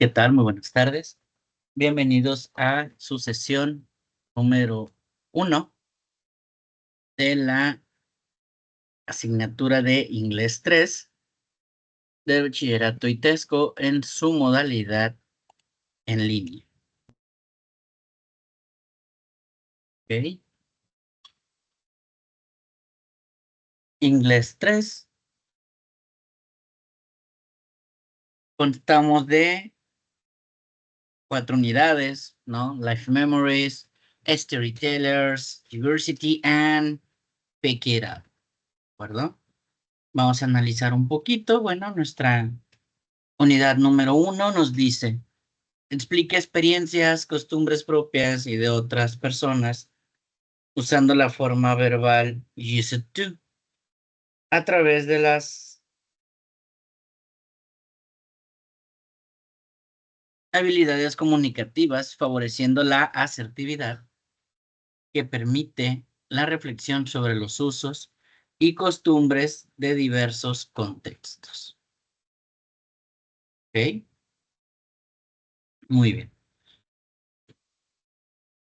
¿Qué tal? Muy buenas tardes. Bienvenidos a su sesión número 1 de la asignatura de Inglés 3 de Bachillerato ITESCO en su modalidad en línea. ¿Ok? Inglés 3. Contamos de 4 unidades, ¿no? Life Memories, Storytellers, Diversity, and Pick It Up. ¿De acuerdo? Vamos a analizar un poquito. Bueno, nuestra unidad número 1 nos dice: explica experiencias, costumbres propias y de otras personas usando la forma verbal used to a través de las habilidades comunicativas, favoreciendo la asertividad que permite la reflexión sobre los usos y costumbres de diversos contextos. ¿Ok? Muy bien.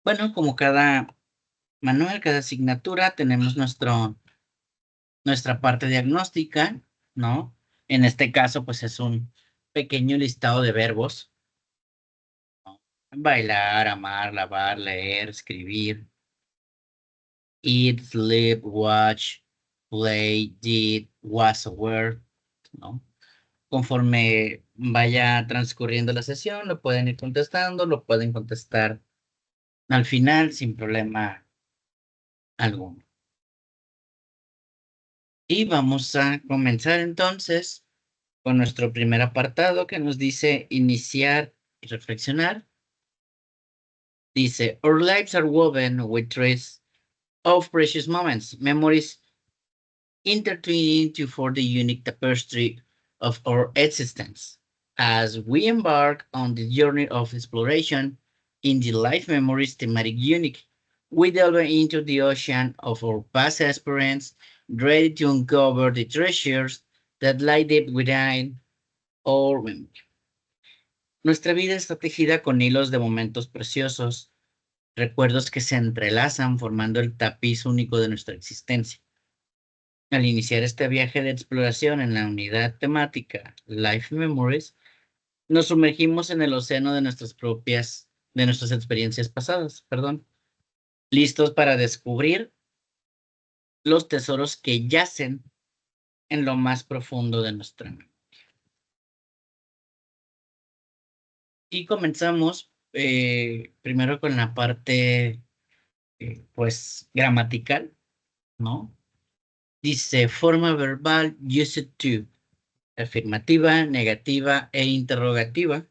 Bueno, como cada manual, cada asignatura, tenemos nuestra parte diagnóstica, ¿no? En este caso, pues es un pequeño listado de verbos, ¿no? Bailar, amar, lavar, leer, escribir, eat, sleep, watch, play, did, was aware, ¿no? Conforme vaya transcurriendo la sesión, lo pueden ir contestando, lo pueden contestar al final sin problema alguno. Y vamos a comenzar entonces con nuestro primer apartado que nos dice iniciar y reflexionar. Dice, our lives are woven with threads of precious moments, memories intertwining to form the unique tapestry of our existence. As we embark on the journey of exploration in the life memories thematic unique, we delve into the ocean of our past experience, ready to uncover the treasures that lie deep within our memory. Nuestra vida está tejida con hilos de momentos preciosos, recuerdos que se entrelazan formando el tapiz único de nuestra existencia. Al iniciar este viaje de exploración en la unidad temática Life Memories, nos sumergimos en el océano de nuestras experiencias pasadas, perdón, listos para descubrir los tesoros que yacen en lo más profundo de nuestra mente. Y comenzamos primero con la parte, pues, gramatical, ¿no? Dice forma verbal used to, afirmativa, negativa e interrogativa,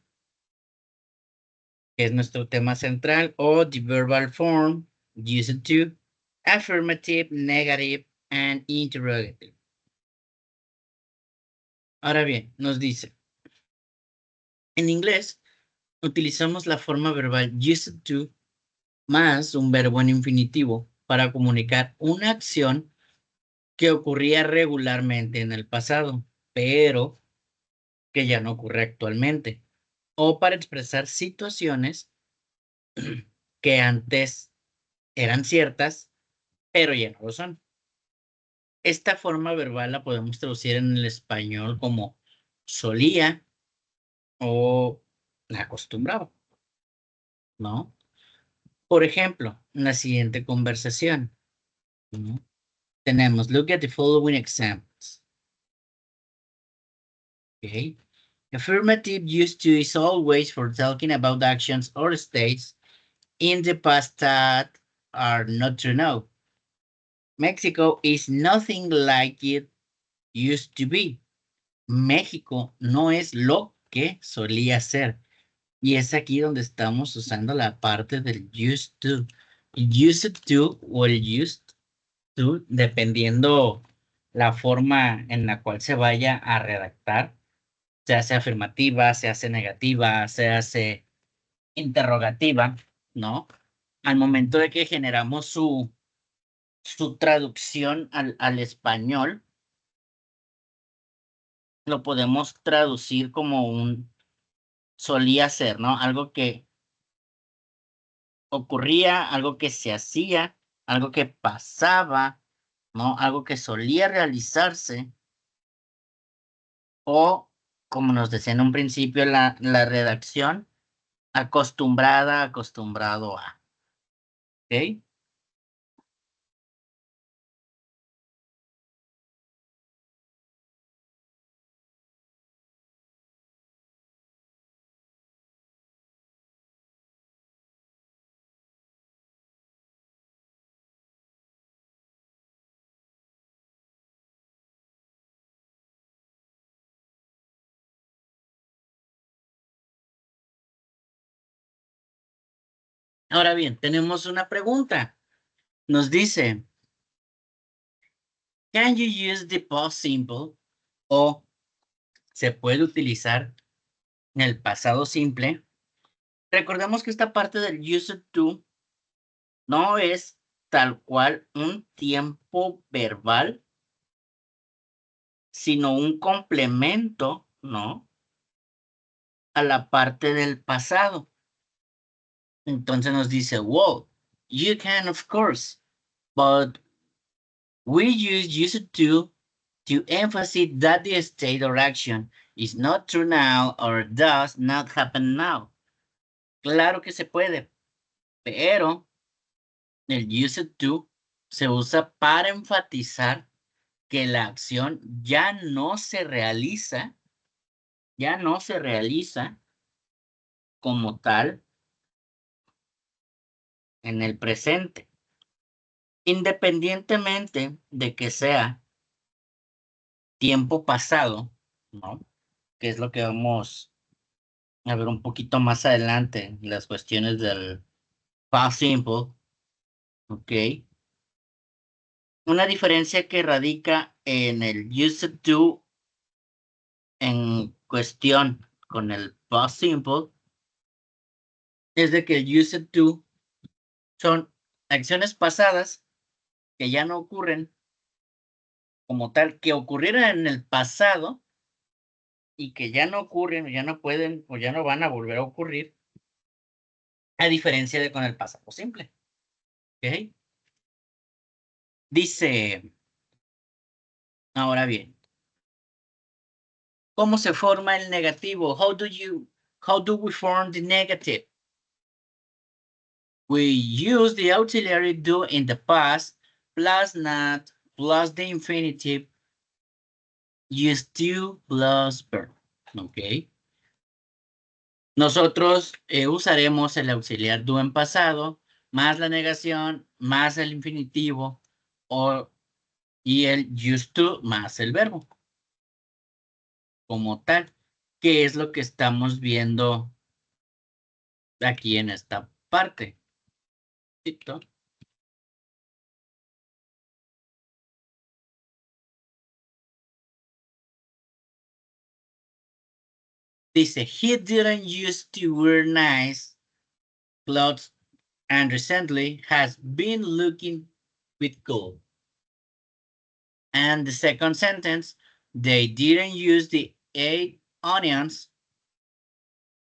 que es nuestro tema central, o the verbal form used to, affirmative, negative and interrogative. Ahora bien, nos dice, en inglés utilizamos la forma verbal used to más un verbo en infinitivo para comunicar una acción que ocurría regularmente en el pasado, pero que ya no ocurre actualmente, o para expresar situaciones que antes eran ciertas, pero ya no lo son. Esta forma verbal la podemos traducir en el español como solía o la acostumbraba, ¿no? Por ejemplo, en la siguiente conversación, ¿no? Tenemos, look at the following examples. Okay. Affirmative used to is always for talking about actions or states in the past that are not true now. Mexico is nothing like it used to be. México no es lo que solía ser. Y es aquí donde estamos usando la parte del used to. Used to o el used to, dependiendo la forma en la cual se vaya a redactar, se hace afirmativa, se hace negativa, se hace interrogativa, ¿no? Al momento de que generamos su traducción al español, lo podemos traducir como solía ser, ¿no? Algo que ocurría, algo que se hacía, algo que pasaba, ¿no? Algo que solía realizarse o, como nos decía en un principio la redacción, acostumbrada, acostumbrado a, ¿ok? Ahora bien, tenemos una pregunta. Nos dice, can you use the past simple? O se puede utilizar en el pasado simple. Recordemos que esta parte del used to no es tal cual un tiempo verbal, sino un complemento, ¿no? A la parte del pasado. Entonces nos dice, well, you can, of course, but we use used to emphasize that the state or action is not true now or does not happen now. Claro que se puede, pero el used to se usa para enfatizar que la acción ya no se realiza como tal en el presente, independientemente de que sea tiempo pasado, ¿no? Que es lo que vamos a ver un poquito más adelante, las cuestiones del past simple, ¿ok? Una diferencia que radica en el used to en cuestión con el past simple es de que el used to son acciones pasadas que ya no ocurren como tal, que ocurrieron en el pasado y que ya no ocurren, o ya no pueden, o ya no van a volver a ocurrir, a diferencia de con el pasado simple. ¿Ok? Dice, ahora bien, ¿cómo se forma el negativo? How do we form the negative? We use the auxiliary do in the past plus not plus the infinitive used to plus verb. ¿Ok? Nosotros usaremos el auxiliar do en pasado, más la negación, más el infinitivo, y el used to, más el verbo, como tal, que es lo que estamos viendo aquí en esta parte. ¿Listo? Dice, he didn't used to wear nice clothes and recently has been looking with gold. And the second sentence, they didn't use the 8 onions.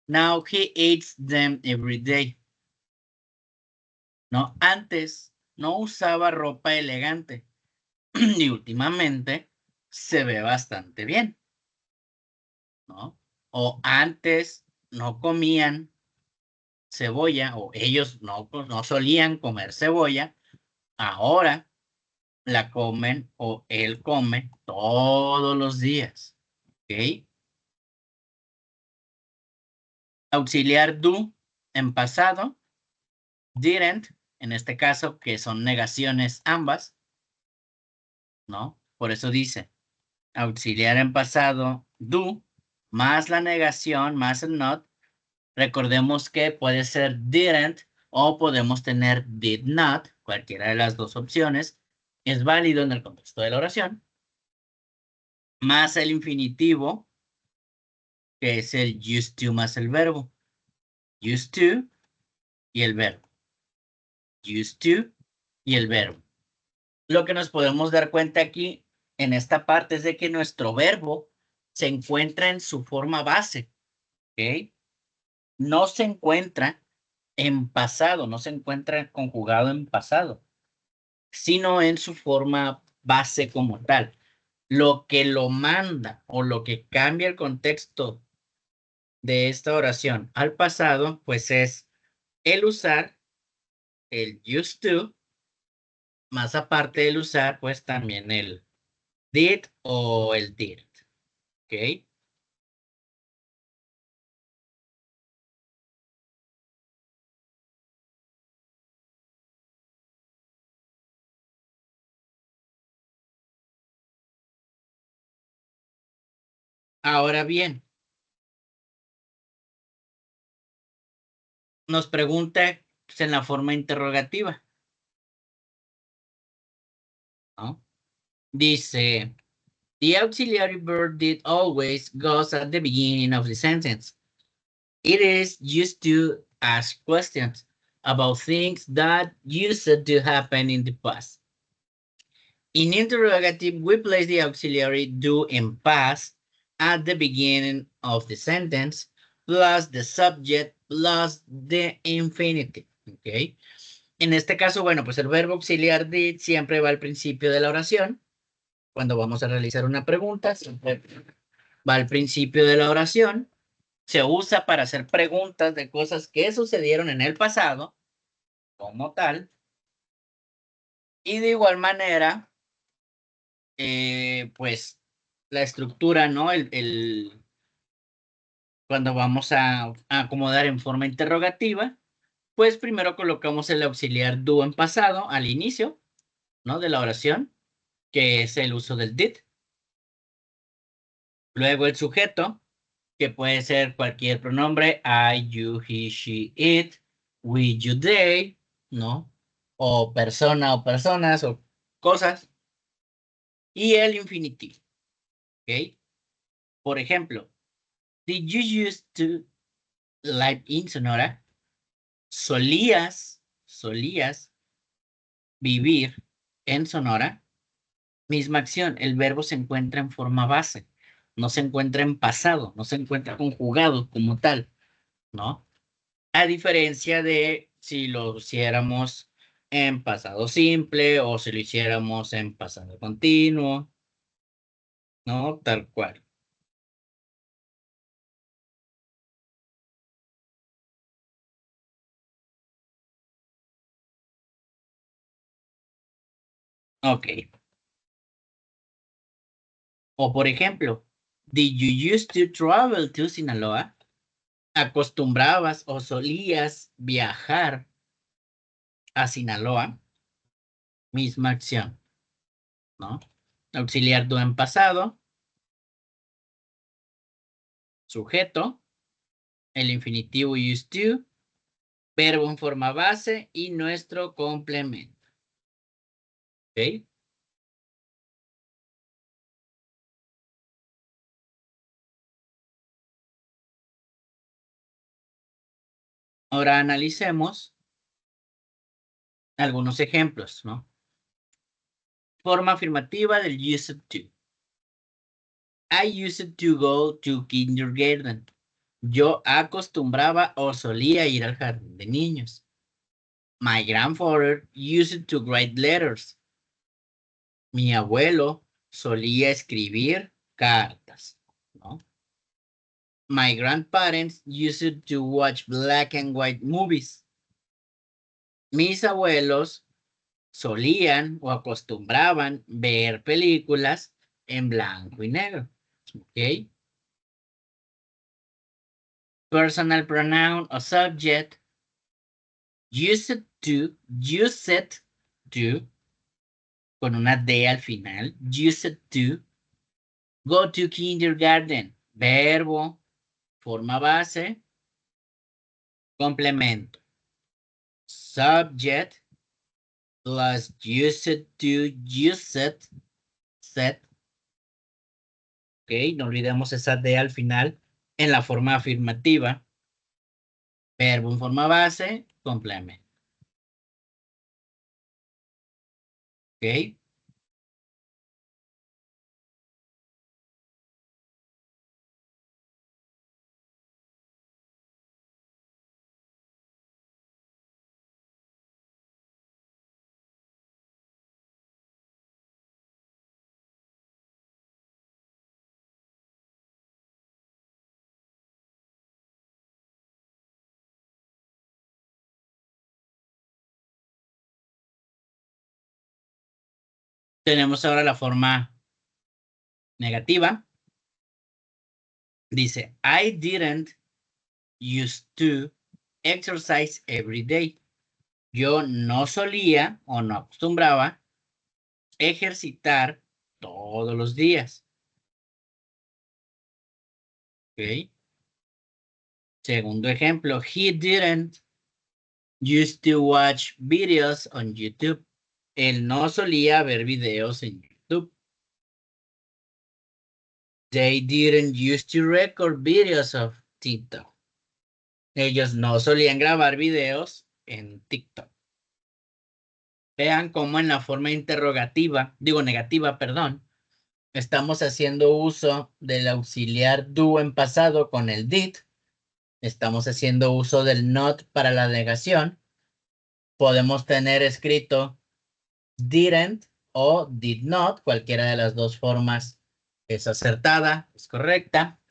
Now he eats them every day. No, antes no usaba ropa elegante y últimamente se ve bastante bien, ¿no? O antes no comían cebolla o ellos no solían comer cebolla, ahora la comen o él come todos los días, ¿ok? Auxiliar do en pasado, didn't, en este caso, que son negaciones ambas, ¿no? Por eso dice, auxiliar en pasado, do, más la negación, más el not. Recordemos que puede ser didn't o podemos tener did not, cualquiera de las dos opciones. Es válido en el contexto de la oración. Más el infinitivo, que es el used to más el verbo. Used to y el verbo. Used to y el verbo. Lo que nos podemos dar cuenta aquí en esta parte es de que nuestro verbo se encuentra en su forma base. ¿Ok? no se encuentra en pasado, no se encuentra conjugado en pasado, sino en su forma base como tal. Lo que lo manda o lo que cambia el contexto de esta oración al pasado, pues es el usar el used to, más aparte del usar, pues también el did o el did. ¿Ok? Ahora bien, nos pregunta pues, en la forma interrogativa, ¿no? Dice, the auxiliary verb did always goes at the beginning of the sentence. It is used to ask questions about things that used to happen in the past. In interrogative, we place the auxiliary do in past at the beginning of the sentence, plus the subject, plus the infinitive. ¿Ok? En este caso, bueno, pues el verbo auxiliar did siempre va al principio de la oración. Cuando vamos a realizar una pregunta, siempre va al principio de la oración. Se usa para hacer preguntas de cosas que sucedieron en el pasado, como tal. Y de igual manera, pues la estructura, ¿no? Cuando vamos a acomodar en forma interrogativa, pues primero colocamos el auxiliar do en pasado al inicio, ¿no? De la oración, que es el uso del did. Luego el sujeto, que puede ser cualquier pronombre, I, you, he, she, it, we, you, they, ¿no? O persona o personas o cosas. Y el infinitivo, ¿ok? Por ejemplo, did you used to live in Sonora? Solías vivir en Sonora. Misma acción, el verbo se encuentra en forma base, no se encuentra en pasado, no se encuentra conjugado como tal, ¿no? A diferencia de si lo hiciéramos en pasado simple o si lo hiciéramos en pasado continuo, ¿no? Tal cual. Ok. O por ejemplo, did you used to travel to Sinaloa? ¿Acostumbrabas o solías viajar a Sinaloa? Misma acción, ¿no? Auxiliar do en pasado, sujeto, el infinitivo used to, verbo en forma base y nuestro complemento. ¿Ok? Ahora analicemos algunos ejemplos, ¿no? Forma afirmativa del used to. I used to go to kindergarten. Yo acostumbraba o solía ir al jardín de niños. My grandfather used to write letters. Mi abuelo solía escribir cartas, ¿no? My grandparents used to watch black and white movies. Mis abuelos solían o acostumbraban ver películas en blanco y negro. ¿Ok? Personal pronoun o subject. Used to, con una D al final. Used to. Go to kindergarten. Verbo, forma base, complemento. Subject plus used to, used, set. Ok, no olvidemos esa D al final en la forma afirmativa. Verbo en forma base, complemento. Ok. Tenemos ahora la forma negativa. Dice, I didn't used to exercise every day. Yo no solía o no acostumbraba ejercitar todos los días. ¿Ok? Segundo ejemplo, he didn't used to watch videos on YouTube. Él no solía ver videos en YouTube. They didn't used to record videos of TikTok. Ellos no solían grabar videos en TikTok. Vean cómo en la forma interrogativa, digo negativa, perdón, estamos haciendo uso del auxiliar do en pasado con el did. Estamos haciendo uso del not para la negación. Podemos tener escrito didn't o did not. Cualquiera de las dos formas es acertada, es correcta,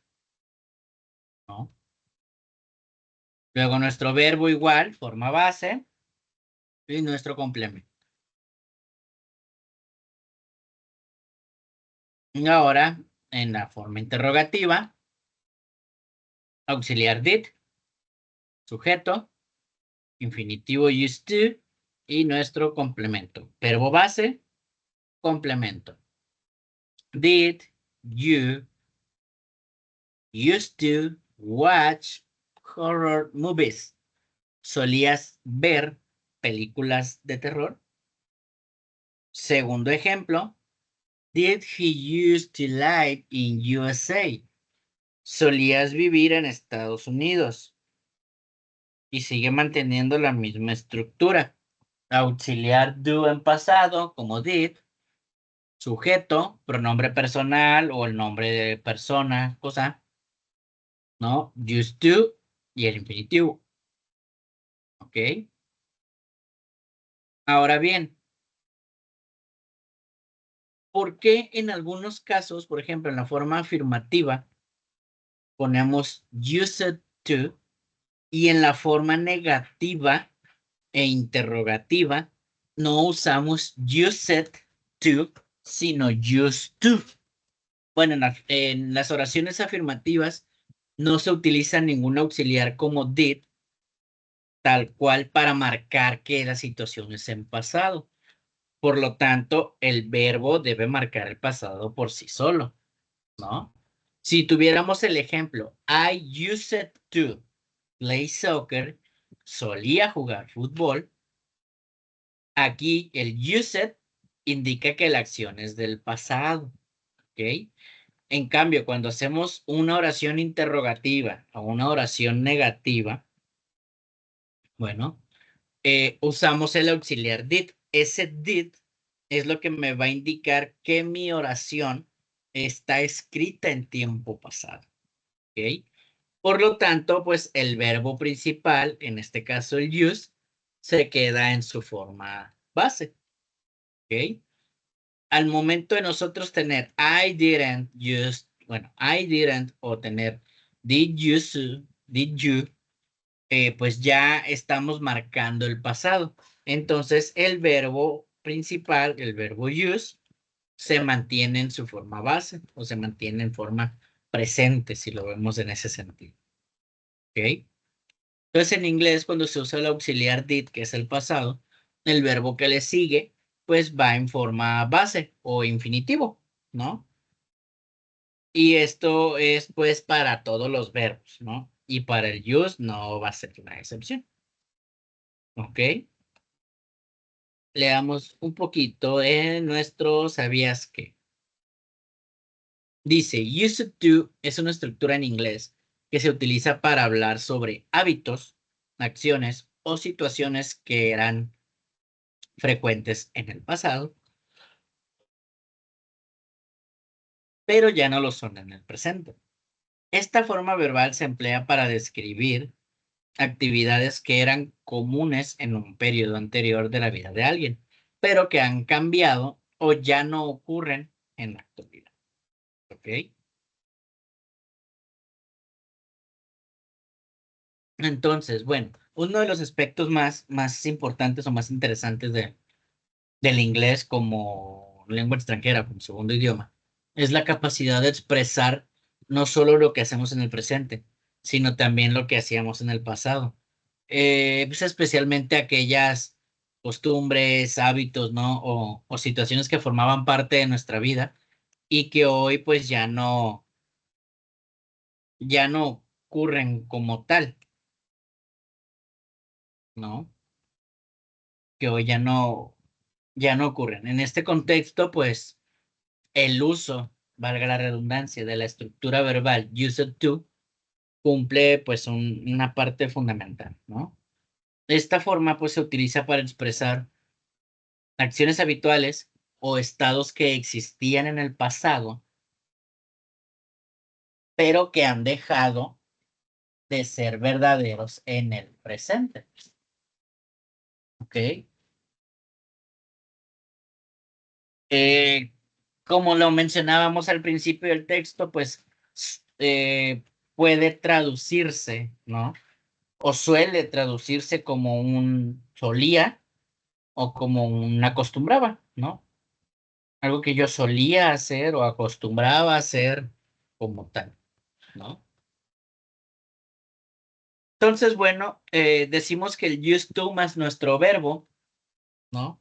¿no? Luego nuestro verbo igual, forma base, y nuestro complemento. Y ahora, en la forma interrogativa, auxiliar did, sujeto, infinitivo used to y nuestro complemento. Verbo base, complemento. Did you used to watch horror movies? ¿Solías ver películas de terror? Segundo ejemplo, did he used to live in USA? ¿Solías vivir en Estados Unidos? Y sigue manteniendo la misma estructura. Auxiliar do en pasado, como did. Sujeto, pronombre personal o el nombre de persona, cosa, ¿no? Used to y el infinitivo. ¿Ok? Ahora bien, ¿por qué en algunos casos, por ejemplo, en la forma afirmativa, ponemos used to y en la forma negativa e interrogativa no usamos used to, sino used to? Bueno, en las oraciones afirmativas no se utiliza ningún auxiliar como did, tal cual para marcar que la situación es en pasado. Por lo tanto, el verbo debe marcar el pasado por sí solo, ¿no? Si tuviéramos el ejemplo, I used to play soccer, solía jugar fútbol, aquí el used indica que la acción es del pasado, ¿ok? En cambio, cuando hacemos una oración interrogativa o una oración negativa, bueno, usamos el auxiliar did. Ese did es lo que me va a indicar que mi oración está escrita en tiempo pasado. ¿Ok? Por lo tanto, pues el verbo principal, en este caso el use, se queda en su forma base. ¿Ok? Al momento de nosotros tener I didn't use, bueno, I didn't o tener did you, pues ya estamos marcando el pasado. Entonces, el verbo principal, el verbo use, se mantiene en su forma base o se mantiene en forma presente, si lo vemos en ese sentido. ¿Ok? Entonces, en inglés, cuando se usa el auxiliar did, que es el pasado, el verbo que le sigue, pues va en forma base o infinitivo, ¿no? Y esto es, pues, para todos los verbos, ¿no? Y para el use no va a ser una excepción. ¿Ok? Leamos un poquito en nuestro ¿sabías qué? Dice, used to es una estructura en inglés que se utiliza para hablar sobre hábitos, acciones o situaciones que eran frecuentes en el pasado, pero ya no lo son en el presente. Esta forma verbal se emplea para describir actividades que eran comunes en un periodo anterior de la vida de alguien, pero que han cambiado o ya no ocurren en la actualidad. ¿Ok? Entonces, bueno, uno de los aspectos más importantes o más interesantes del inglés como lengua extranjera como segundo idioma, es la capacidad de expresar no solo lo que hacemos en el presente, sino también lo que hacíamos en el pasado. Pues especialmente aquellas costumbres, hábitos, ¿no? O situaciones que formaban parte de nuestra vida y que hoy pues ya no ocurren como tal, ¿no? Que hoy ya no ocurren. En este contexto, pues el uso, valga la redundancia, de la estructura verbal used to cumple pues una parte fundamental, ¿no? Esta forma pues se utiliza para expresar acciones habituales o estados que existían en el pasado, pero que han dejado de ser verdaderos en el presente, ¿ok? Eh, Como lo mencionábamos al principio del texto, pues puede traducirse, ¿no? O suele traducirse como un solía o como un acostumbraba, ¿no? Algo que yo solía hacer o acostumbraba a hacer como tal, ¿no? Entonces, bueno, decimos que el used to más nuestro verbo, ¿no?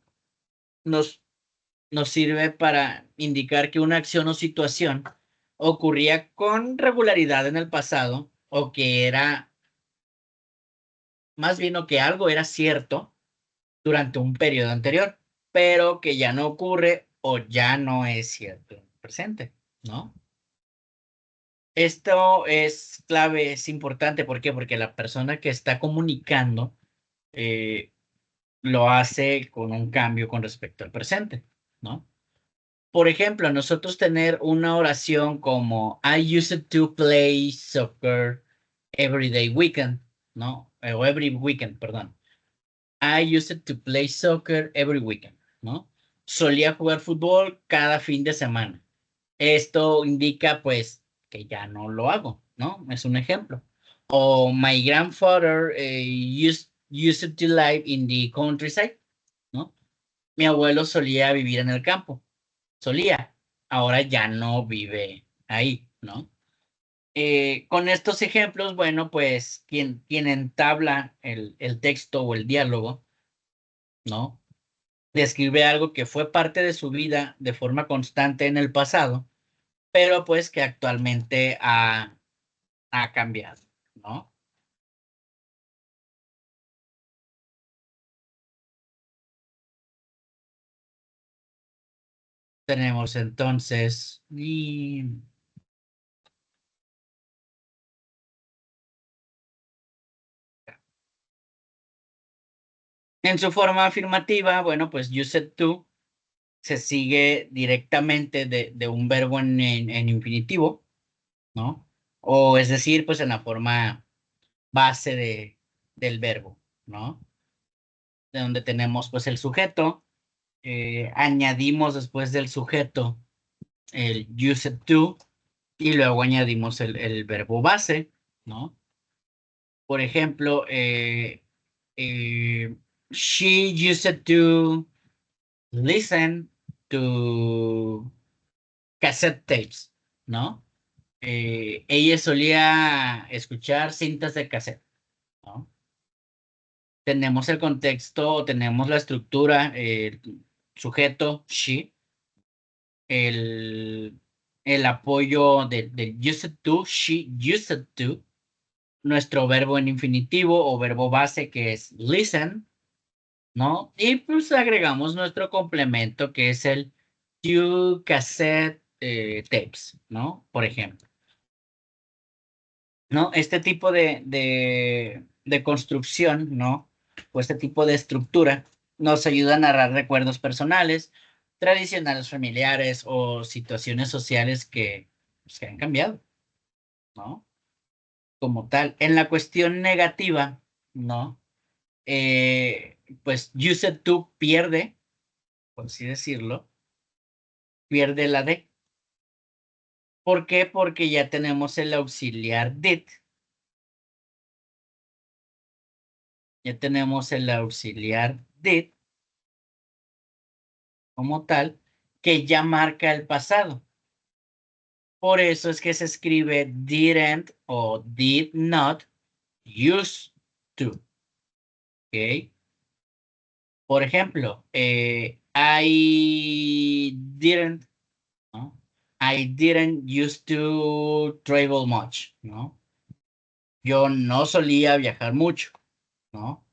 Nos, nos sirve para indicar que una acción o situación ocurría con regularidad en el pasado o que era, más bien, o que algo era cierto durante un periodo anterior, pero que ya no ocurre o ya no es cierto en el presente, ¿no? Esto es clave, es importante, ¿por qué? Porque la persona que está comunicando eh, lo hace con un cambio con respecto al presente, ¿no? Por ejemplo, nosotros tener una oración como I used to play soccer every day weekend, ¿no? O every weekend, perdón. I used to play soccer every weekend, ¿no? Solía jugar fútbol cada fin de semana. Esto indica, pues, que ya no lo hago, ¿no? Es un ejemplo. O my grandfather used to live in the countryside, ¿no? Mi abuelo solía vivir en el campo. Solía. Ahora ya no vive ahí, ¿no? Con estos ejemplos, bueno, pues quien entabla el texto o el diálogo, ¿no? Describe algo que fue parte de su vida de forma constante en el pasado, pero pues que actualmente ha cambiado, ¿no? Tenemos entonces, y en su forma afirmativa, bueno, pues used to se sigue directamente de un verbo en infinitivo, ¿no? O es decir, pues en la forma base del verbo, ¿no? De donde tenemos pues el sujeto, añadimos después del sujeto el used to y luego añadimos el verbo base, ¿no? Por ejemplo, eh, she used to listen to cassette tapes, ¿no? Ella solía escuchar cintas de cassette, ¿no? Tenemos el contexto, tenemos la estructura, el sujeto, she, el, el apoyo del used to, she used to, nuestro verbo en infinitivo o verbo base que es listen, ¿no? Y pues agregamos nuestro complemento que es el you cassette tapes, ¿no? Por ejemplo, ¿no? Este tipo de construcción, ¿no? O este tipo de estructura nos ayuda a narrar recuerdos personales, tradicionales familiares o situaciones sociales que, pues, que han cambiado, ¿no? Como tal. En la cuestión negativa, ¿no? Pues used to pierde, por así decirlo, pierde la D. ¿Por qué? Porque ya tenemos el auxiliar did, ya tenemos el auxiliar did como tal, que ya marca el pasado. Por eso es que se escribe didn't o did not used to. ¿Ok? Por ejemplo, I didn't, ¿no? I didn't used to travel much, ¿no? Yo no solía viajar mucho, ¿no?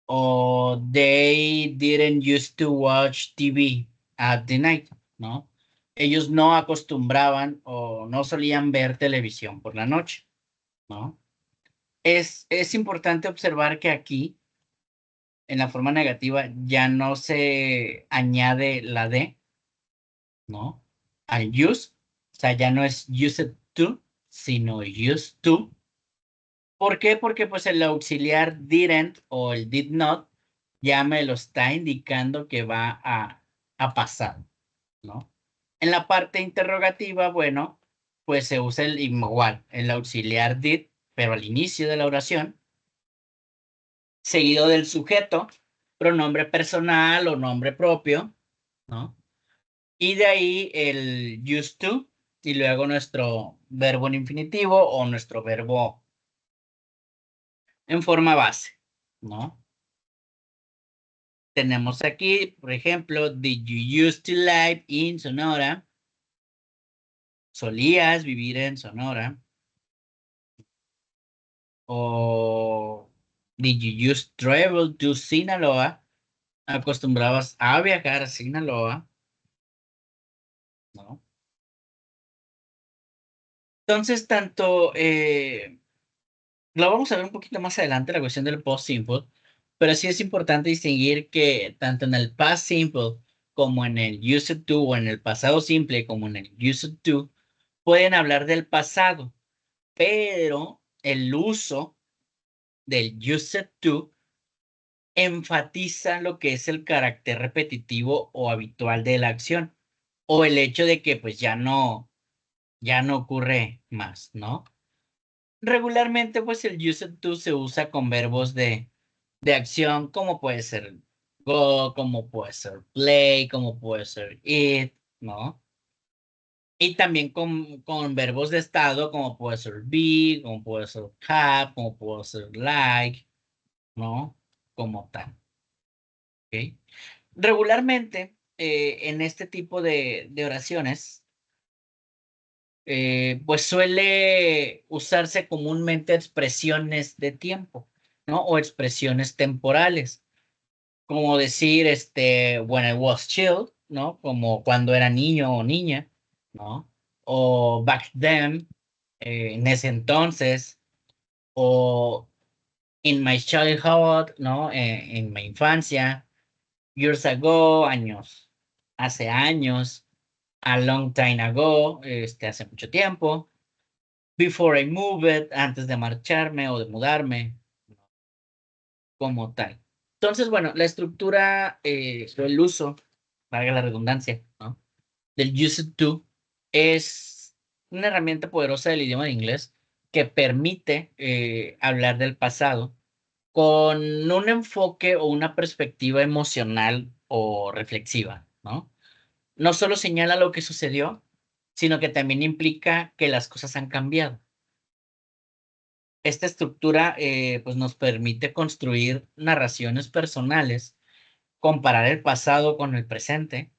O they didn't used to watch TV at the night, ¿no? Ellos no acostumbraban o no solían ver televisión por la noche, ¿no? Es importante observar que aquí, en la forma negativa, ya no se añade la D, ¿no? Al use, o sea, ya no es used to, sino used to. ¿Por qué? Porque pues el auxiliar didn't o el did not ya me lo está indicando que va a pasar, ¿no? En la parte interrogativa, bueno, pues se usa el igual, el auxiliar did, pero al inicio de la oración, seguido del sujeto, pronombre personal o nombre propio, ¿no? Y de ahí el used to, y luego nuestro verbo en infinitivo o nuestro verbo en forma base, ¿no? Tenemos aquí, por ejemplo, did you used to live in Sonora? ¿Solías vivir en Sonora? O did you used to travel to Sinaloa? ¿Acostumbrabas a viajar a Sinaloa? ¿No? Entonces, lo vamos a ver un poquito más adelante, la cuestión del post simple, pero sí es importante distinguir que tanto en el past simple como en el used to o en el pasado simple como en el used to pueden hablar del pasado, pero el uso del used to enfatiza lo que es el carácter repetitivo o habitual de la acción o el hecho de que pues ya no ocurre más, ¿no? Regularmente, pues el used to se usa con verbos de acción, como puede ser go, como puede ser play, como puede ser it, ¿no? Y también con verbos de estado, como puede ser be, como puede ser have, como puede ser like, ¿no? Como tal, ¿ok? Regularmente, en este tipo de oraciones, pues suele usarse comúnmente expresiones de tiempo, ¿no? O expresiones temporales, como decir, when I was chill, ¿no? Como cuando era niño o niña, ¿no? O back then, en ese entonces, o in my childhood, ¿no? En mi infancia, years ago, años, hace años, a long time ago, hace mucho tiempo. Before I move it, antes de marcharme o de mudarme, como tal. Entonces, bueno, la estructura o el uso, valga la redundancia, ¿no? Del used to es una herramienta poderosa del idioma de inglés que permite hablar del pasado con un enfoque o una perspectiva emocional o reflexiva, ¿no? No solo señala lo que sucedió, sino que también implica que las cosas han cambiado. Esta estructura pues nos permite construir narraciones personales, comparar el pasado con el presente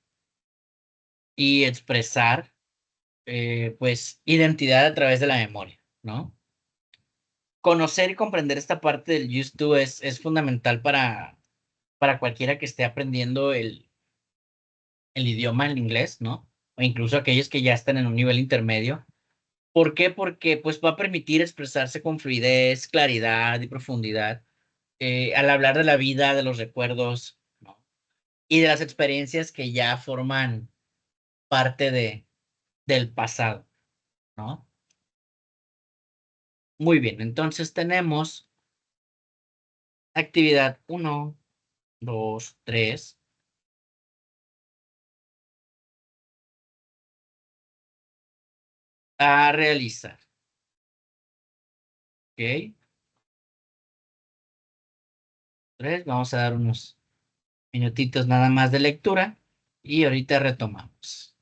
y expresar pues identidad a través de la memoria, ¿no? Conocer y comprender esta parte del used to es fundamental para cualquiera que esté aprendiendo el idioma, el inglés, ¿no? O incluso aquellos que ya están en un nivel intermedio. ¿Por qué? Porque pues va a permitir expresarse con fluidez, claridad y profundidad al hablar de la vida, de los recuerdos, ¿no? Y de las experiencias que ya forman parte del pasado, ¿no? Muy bien, entonces tenemos actividad uno, 2, 3 a realizar, ¿ok? 3, vamos a dar unos minutitos nada más de lectura Y ahorita retomamos.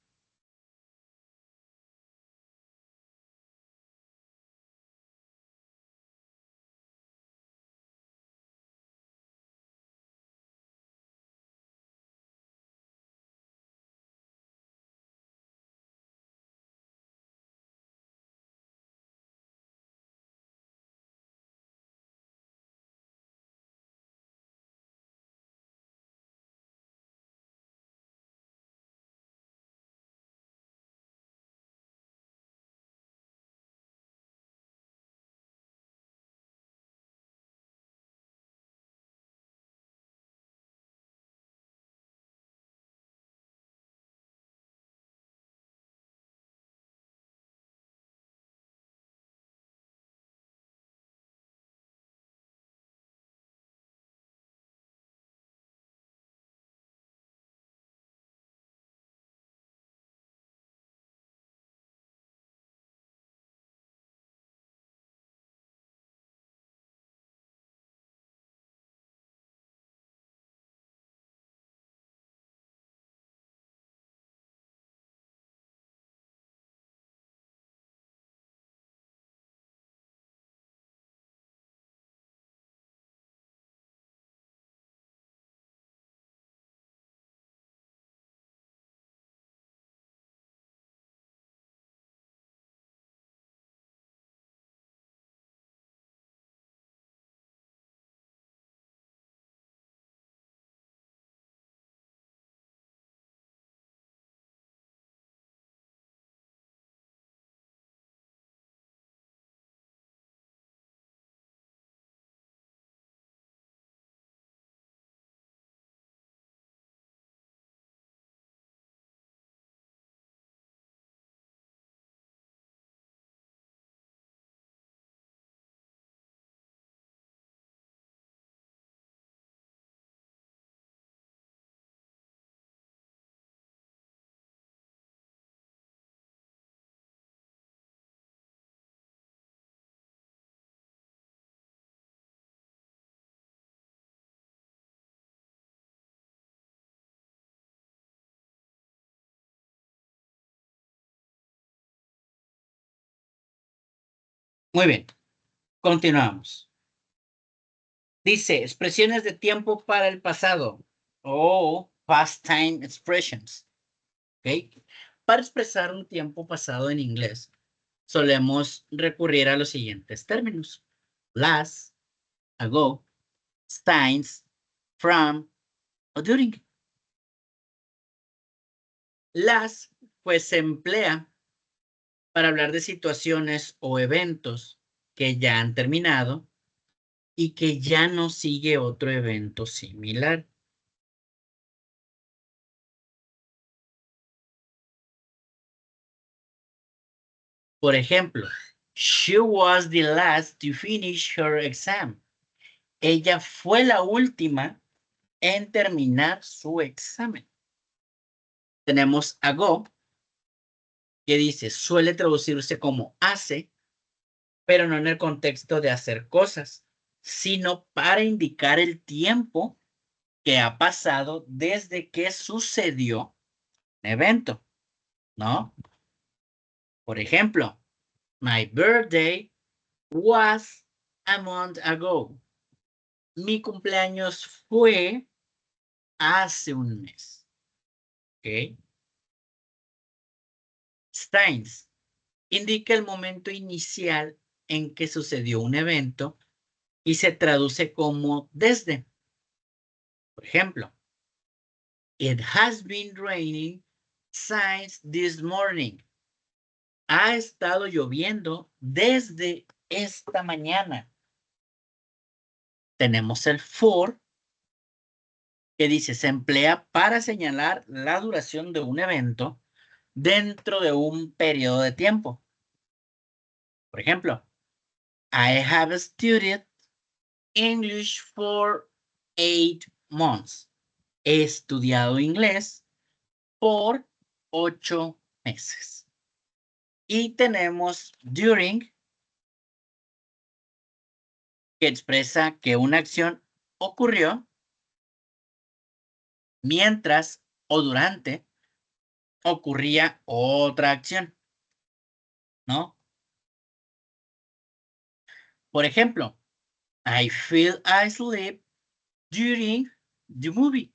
Muy bien, continuamos. Dice, expresiones de tiempo para el pasado o past time expressions. ¿Ok? Para expresar un tiempo pasado en inglés, solemos recurrir a los siguientes términos. Last, ago, since, from o during. Last, pues se emplea para hablar de situaciones o eventos que ya han terminado y que ya no sigue otro evento similar. Por ejemplo, she was the last to finish her exam. Ella fue la última en terminar su examen. Tenemos ago, que dice, suele traducirse como hace, pero no en el contexto de hacer cosas, sino para indicar el tiempo que ha pasado desde que sucedió un evento, ¿no? Por ejemplo, my birthday was a month ago. Mi cumpleaños fue hace un mes. ¿Ok? Steins indica el momento inicial en que sucedió un evento y se traduce como desde. Por ejemplo, it has been raining since this morning. Ha estado lloviendo desde esta mañana. Tenemos el for, que dice, se emplea para señalar la duración de un evento dentro de un periodo de tiempo. Por ejemplo, I have studied English for 8 months. He estudiado inglés por 8 meses. Y tenemos during, que expresa que una acción ocurrió mientras o durante ocurría otra acción, ¿no? Por ejemplo, I fell asleep during the movie.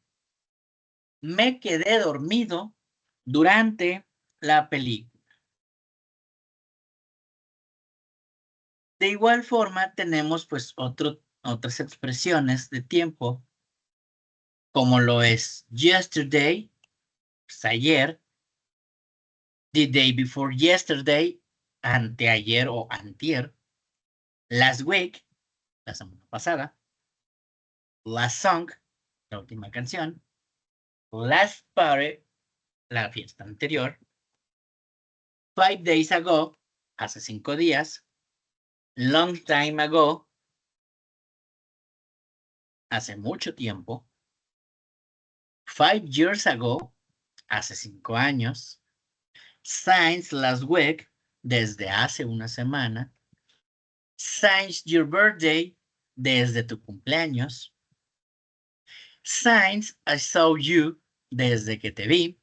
Me quedé dormido durante la película. De igual forma, tenemos pues otras expresiones de tiempo, como lo es yesterday, pues, ayer, the day before yesterday, anteayer o antier, last week, la semana pasada, last song, la última canción, last party, la fiesta anterior, 5 days ago, hace 5 días, long time ago, hace mucho tiempo, 5 years ago, hace 5 años, since last week, desde hace una semana, since your birthday, desde tu cumpleaños, since I saw you, desde que te vi,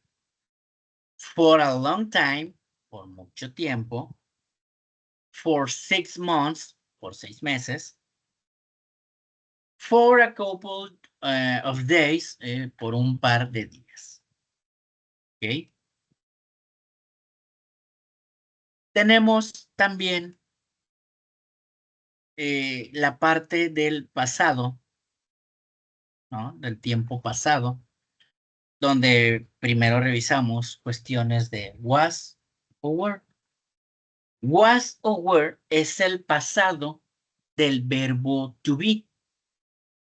for a long time, por mucho tiempo, for 6 months, por 6 meses, for a couple of days, por un par de días. ¿Ok? Tenemos también la parte del pasado, ¿no? Del tiempo pasado, donde primero revisamos cuestiones de was o were. Was o were es el pasado del verbo to be.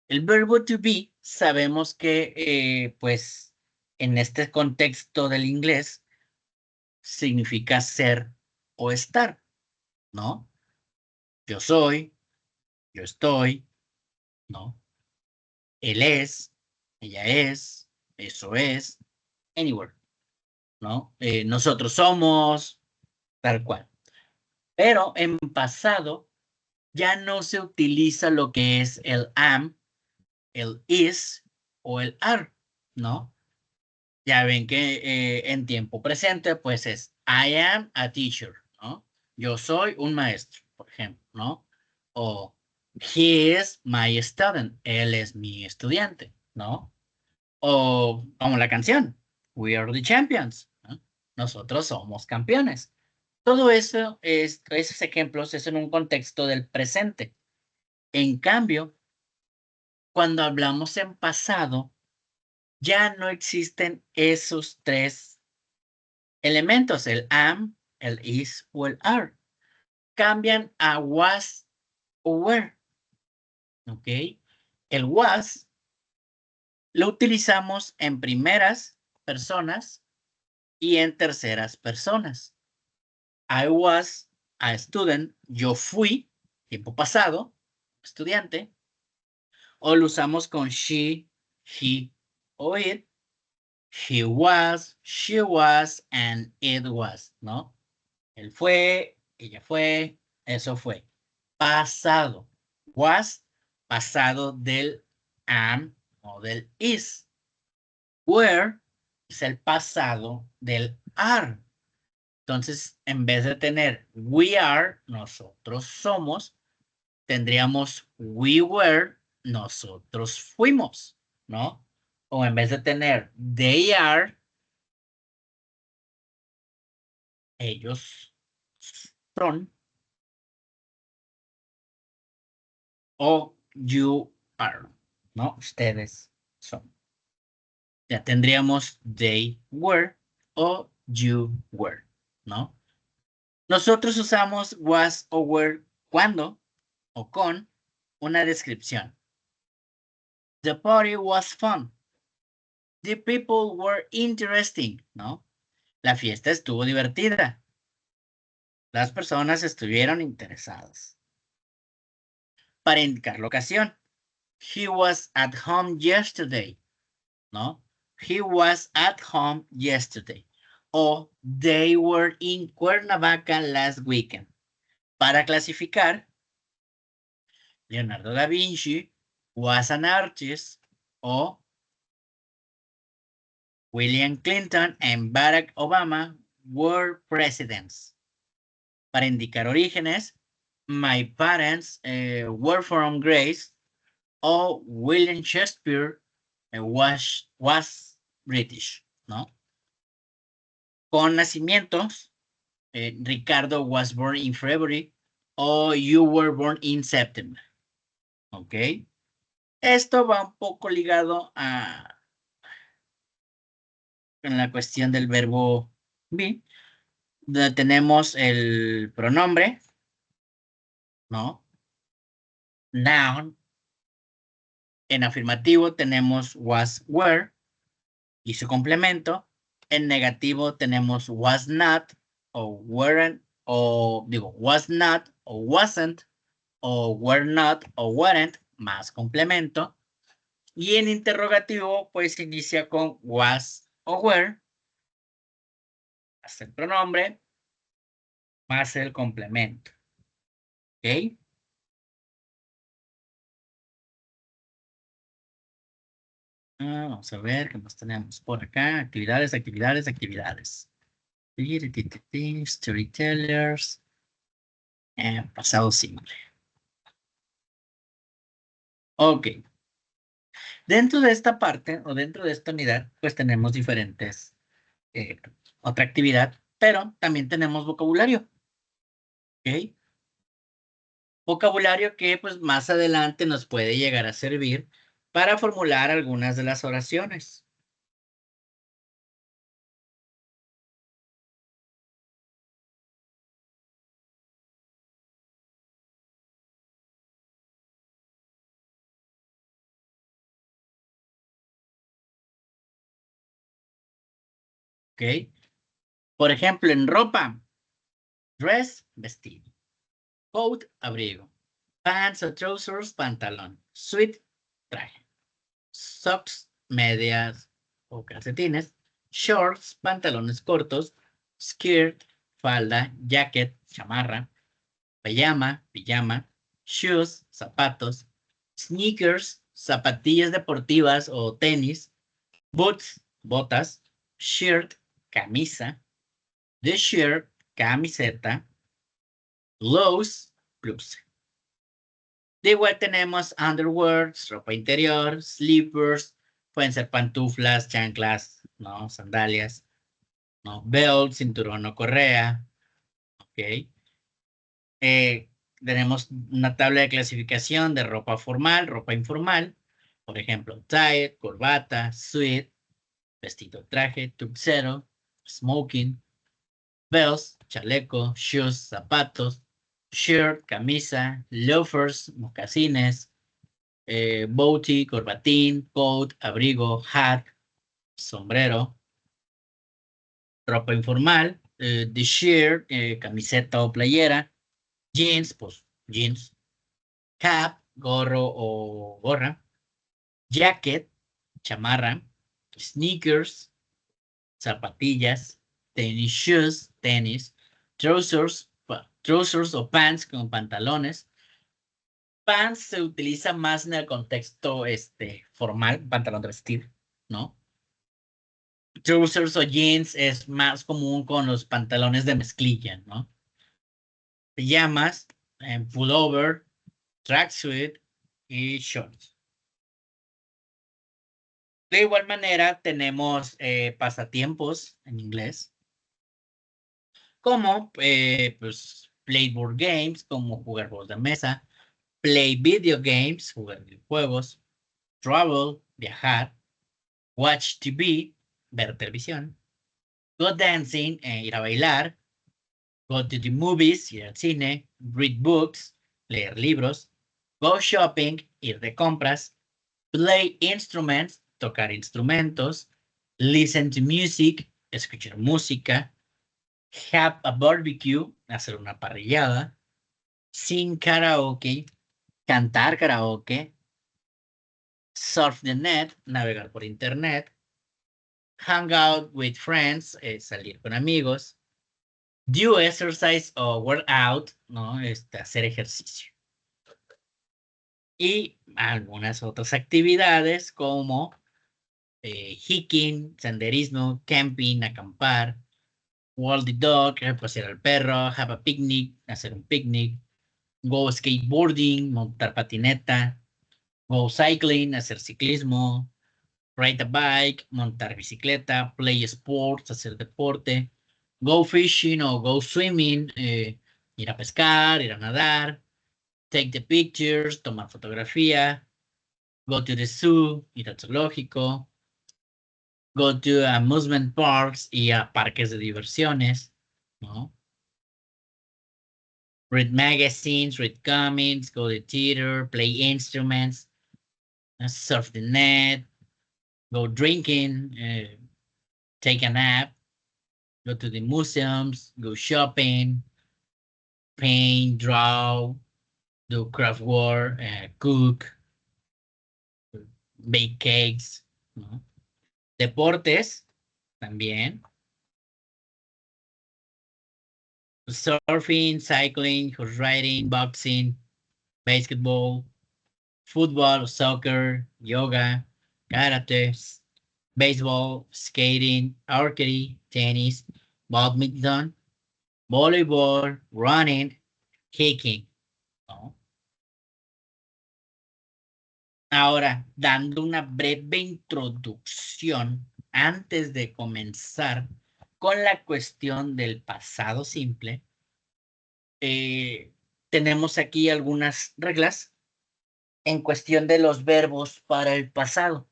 El verbo to be sabemos que, pues, en este contexto del inglés, significa ser o estar, ¿no? Yo soy, yo estoy, ¿no? Él es, ella es, eso es, anywhere, ¿no? Nosotros somos, tal cual. Pero en pasado ya no se utiliza lo que es el am, el is o el are, ¿no? Ya ven que en tiempo presente, pues es I am a teacher, ¿no? Yo soy un maestro, por ejemplo, ¿no? O he is my student, él es mi estudiante, ¿no? O como la canción, we are the champions, ¿no? Nosotros somos campeones. Todo eso, esos ejemplos, es en un contexto del presente. En cambio, cuando hablamos en pasado, ya no existen esos tres elementos, el am, el is o el are. Cambian a was o were. ¿Ok? El was lo utilizamos en primeras personas y en terceras personas. I was a student, yo fui, tiempo pasado, estudiante, o lo usamos con she, he o it. He was, she was, and it was, ¿no? Él fue, ella fue, eso fue. Pasado. Was, pasado del am o del is. Were es el pasado del are. Entonces, en vez de tener we are, nosotros somos, tendríamos we were, nosotros fuimos, ¿no? O en vez de tener they are, ellos son, o you are, ¿no? Ustedes son. Ya tendríamos they were o you were, ¿no? Nosotros usamos was o were cuando o con una descripción. The party was fun. The people were interesting, ¿no? La fiesta estuvo divertida. Las personas estuvieron interesadas. Para indicar la ocasión. He was at home yesterday, ¿no? He was at home yesterday. O they were in Cuernavaca last weekend. Para clasificar, Leonardo da Vinci was an artist o William Clinton and Barack Obama were presidents. Para indicar orígenes, my parents were from Grace, o William Shakespeare was British, ¿no? Con nacimientos, Ricardo was born in February, o you were born in September. ¿Ok? Esto va un poco ligado a en la cuestión del verbo be, donde tenemos el pronombre, ¿no? Noun. En afirmativo tenemos was, were y su complemento. En negativo tenemos was not o weren't o digo was not o wasn't o were not o weren't más complemento. Y en interrogativo pues inicia con was o were hasta el pronombre más el complemento. ¿Ok? Vamos a ver qué más tenemos por acá. Actividades, actividades, actividades. Storytellers. Pasado simple. Ok. Dentro de esta parte o dentro de esta unidad, pues tenemos diferentes, otra actividad, pero también tenemos vocabulario. ¿Ok? Vocabulario que pues más adelante nos puede llegar a servir para formular algunas de las oraciones. ¿Ok? Por ejemplo, en ropa, dress, vestido. Coat, abrigo. Pants o trousers, pantalón. Suit, traje. Socks, medias o calcetines. Shorts, pantalones cortos. Skirt, falda, jacket, chamarra. Pijama, pijama. Shoes, zapatos. Sneakers, zapatillas deportivas o tenis. Boots, botas. Shirt, camisa. The shirt, camiseta. Gloves, blusa. De igual tenemos underwear, ropa interior, slippers, pueden ser pantuflas, chanclas, ¿no? Sandalias, ¿no? Belt, cinturón o correa, ¿ok? Tenemos una tabla de clasificación de ropa formal, ropa informal, por ejemplo, tie, corbata, suit, vestido, traje, tuxedo, smoking, belts, chaleco, shoes, zapatos, shirt, camisa, loafers, mocasines, booty, corbatín, coat, abrigo, hat, sombrero, ropa informal, the shirt, camiseta o playera, jeans, pues jeans, cap, gorro o gorra, jacket, chamarra, sneakers, zapatillas, tennis shoes, tenis, trousers, trousers o pants con pantalones. Pants se utiliza más en el contexto formal, pantalón de vestir, ¿no? Trousers o jeans es más común con los pantalones de mezclilla, ¿no? Pijamas, pullover, tracksuit y shorts. De igual manera, tenemos pasatiempos en inglés, como pues, play board games, como jugar juegos de mesa, play video games, jugar videojuegos, travel, viajar, watch TV, ver televisión, go dancing, ir a bailar, go to the movies, ir al cine, read books, leer libros, go shopping, ir de compras, play instruments, tocar instrumentos, listen to music, escuchar música, have a barbecue, hacer una parrillada, sing karaoke, cantar karaoke, surf the net, navegar por internet, hang out with friends, salir con amigos, do exercise o work out, ¿no? Hacer ejercicio. Y algunas otras actividades como hiking, senderismo, camping, acampar, walk the dog, pasear al perro, have a picnic, hacer un picnic, go skateboarding, montar patineta, go cycling, hacer ciclismo, ride a bike, montar bicicleta, play sports, hacer deporte, go fishing o go swimming, ir a pescar, ir a nadar, take the pictures, tomar fotografía, go to the zoo, ir al zoológico, go to amusement parks y a parques de diversiones, ¿no? Read magazines, read comics, go to theater, play instruments, surf the net, go drinking, take a nap, go to the museums, go shopping, paint, draw, do craft work, cook, bake cakes, ¿no? Deportes también. Surfing, cycling, horse riding, boxing, basketball, football, soccer, yoga, karate, baseball, skating, archery, tennis, badminton, voleibol, running, hiking, ¿no? Ahora, dando una breve introducción antes de comenzar con la cuestión del pasado simple, tenemos aquí algunas reglas en cuestión de los verbos para el pasado,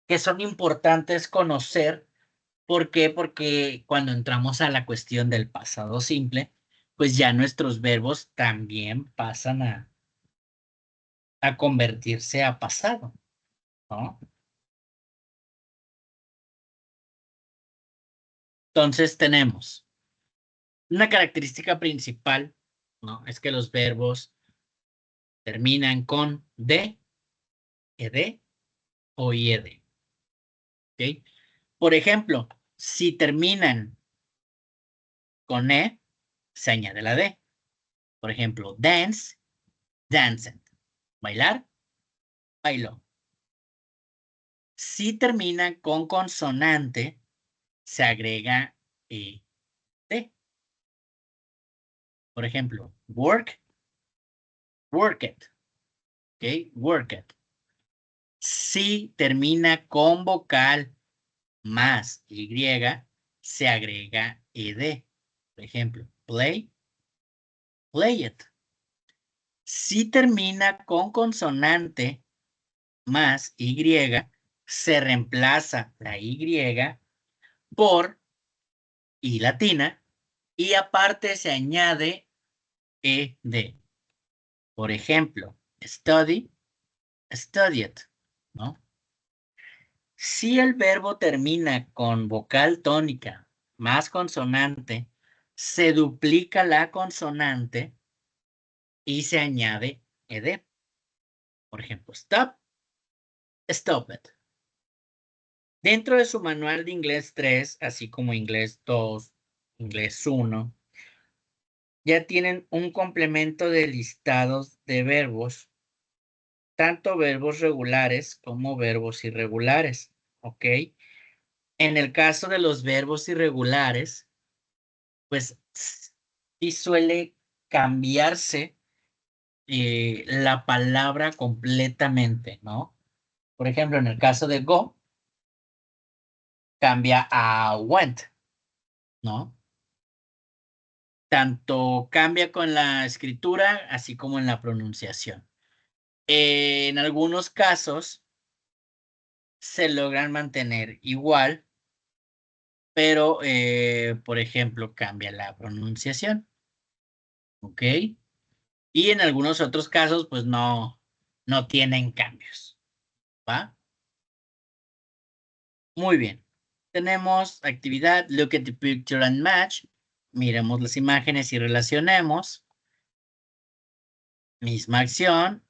que son importantes conocer. ¿Por qué? Porque cuando entramos a la cuestión del pasado simple, pues ya nuestros verbos también pasan a convertirse a pasado, ¿no? Entonces tenemos una característica principal, ¿no? Es que los verbos terminan con de, ed o ied. ¿Ok? Por ejemplo, si terminan con e, se añade la d. Por ejemplo, dance, danced. Bailar, bailó. Si termina con consonante, se agrega t. Por ejemplo, work, worked. ¿Ok? Worked. Si termina con vocal más y, se agrega ed. Por ejemplo, play, play it. Si termina con consonante más y, se reemplaza la y por y latina y aparte se añade ed. Por ejemplo, study, studied, ¿no? Si el verbo termina con vocal tónica más consonante, se duplica la consonante y se añade ed. Por ejemplo, stop, stop it. Dentro de su manual de inglés 3, así como inglés 2, inglés 1, ya tienen un complemento de listados de verbos, tanto verbos regulares como verbos irregulares, ¿ok? En el caso de los verbos irregulares, pues sí suele cambiarse la palabra completamente, ¿no? Por ejemplo, en el caso de go, cambia a went, ¿no? Tanto cambia con la escritura, así como en la pronunciación. En algunos casos se logran mantener igual, pero, por ejemplo, cambia la pronunciación, ¿ok? Y en algunos otros casos, pues no tienen cambios, ¿va? Muy bien. Tenemos actividad, look at the picture and match. Miremos las imágenes y relacionemos. Misma acción.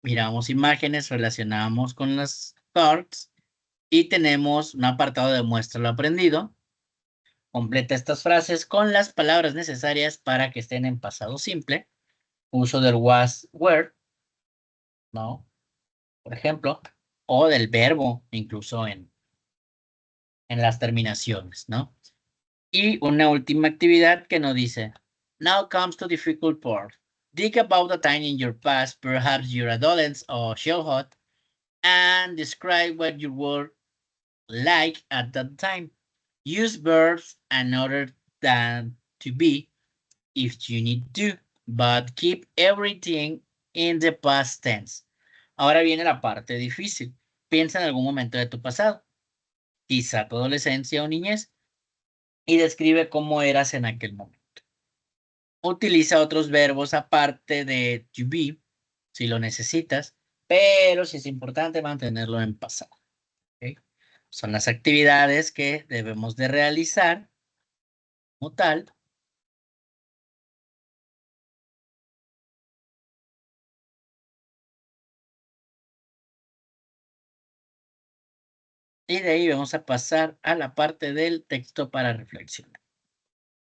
Miramos imágenes, relacionamos con las cards. Y tenemos un apartado de muestra lo aprendido. Completa estas frases con las palabras necesarias para que estén en pasado simple. Uso del was, were, ¿no? Por ejemplo, o del verbo, incluso en las terminaciones, ¿no? Y una última actividad que nos dice, now comes to difficult part. Think about a time in your past, perhaps your adolescence or childhood, and describe what you were like at that time. Use verbs and other than to be if you need to, but keep everything in the past tense. Ahora viene la parte difícil. Piensa en algún momento de tu pasado, quizá tu adolescencia o niñez, y describe cómo eras en aquel momento. Utiliza otros verbos aparte de to be, si lo necesitas, pero sí es importante mantenerlo en pasado. ¿Ok? Son las actividades que debemos de realizar como tal. Y de ahí vamos a pasar a la parte del texto para reflexionar.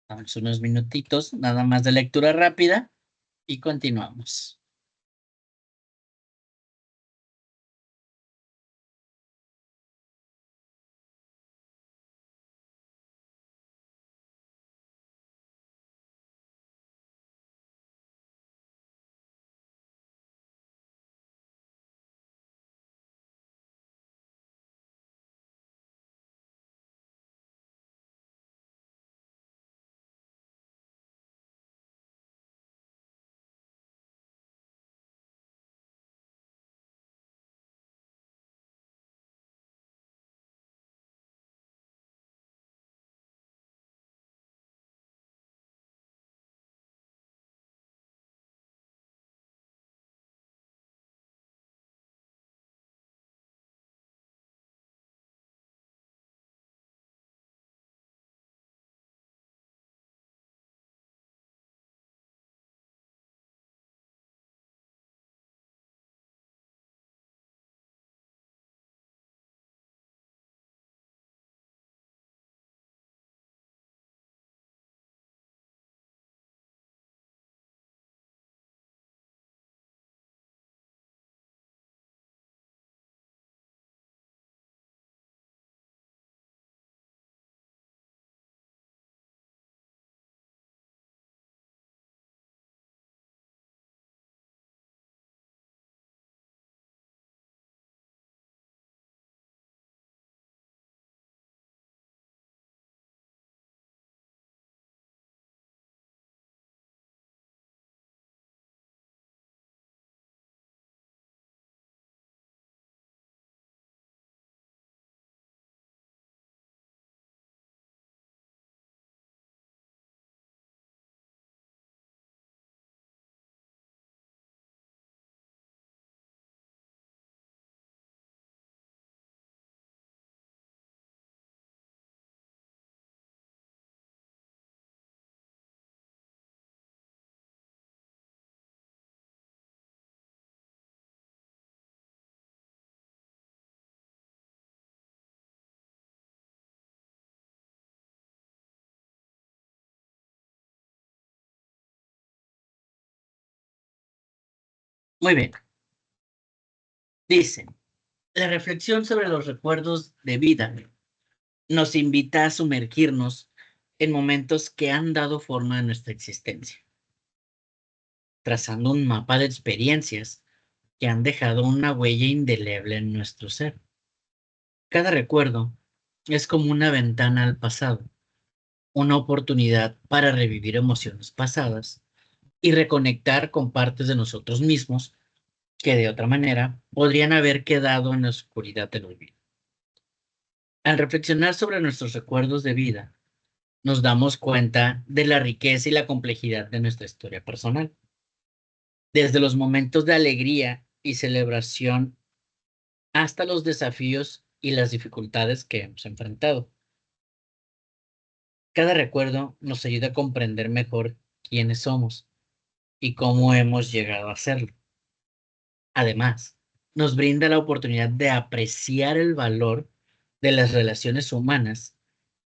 Vamos unos minutitos nada más de lectura rápida y continuamos. Muy bien. Dice, la reflexión sobre los recuerdos de vida nos invita a sumergirnos en momentos que han dado forma a nuestra existencia, trazando un mapa de experiencias que han dejado una huella indeleble en nuestro ser. Cada recuerdo es como una ventana al pasado, una oportunidad para revivir emociones pasadas y reconectar con partes de nosotros mismos que de otra manera podrían haber quedado en la oscuridad del olvido. Al reflexionar sobre nuestros recuerdos de vida, nos damos cuenta de la riqueza y la complejidad de nuestra historia personal, desde los momentos de alegría y celebración hasta los desafíos y las dificultades que hemos enfrentado. Cada recuerdo nos ayuda a comprender mejor quiénes somos y cómo hemos llegado a serlo. Además, nos brinda la oportunidad de apreciar el valor de las relaciones humanas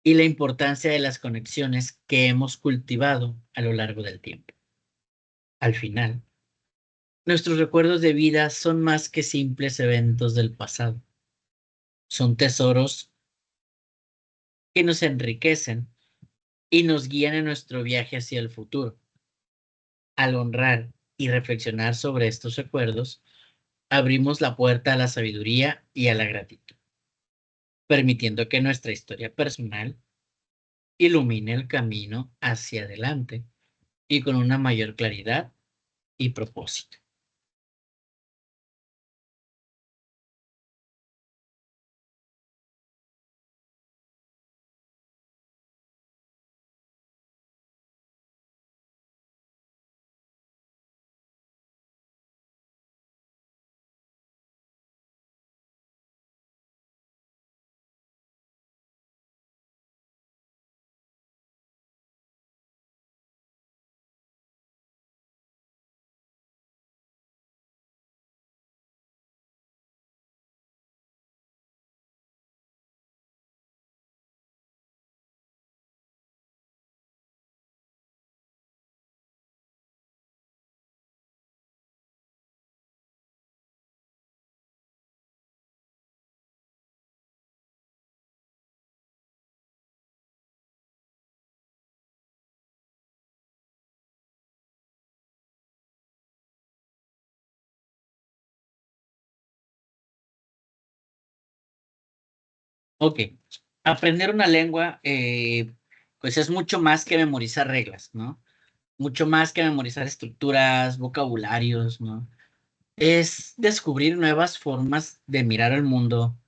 y la importancia de las conexiones que hemos cultivado a lo largo del tiempo. Al final, Nuestros recuerdos de vida son más que simples eventos del pasado. Son tesoros que nos enriquecen y nos guían en nuestro viaje hacia el futuro. Al honrar y reflexionar sobre estos recuerdos, abrimos la puerta a la sabiduría y a la gratitud, permitiendo que nuestra historia personal ilumine el camino hacia adelante y con una mayor claridad y propósito. Ok, aprender una lengua, pues es mucho más que memorizar reglas, ¿no? Mucho más que memorizar estructuras, vocabularios, ¿no? Es descubrir nuevas formas de mirar el mundo,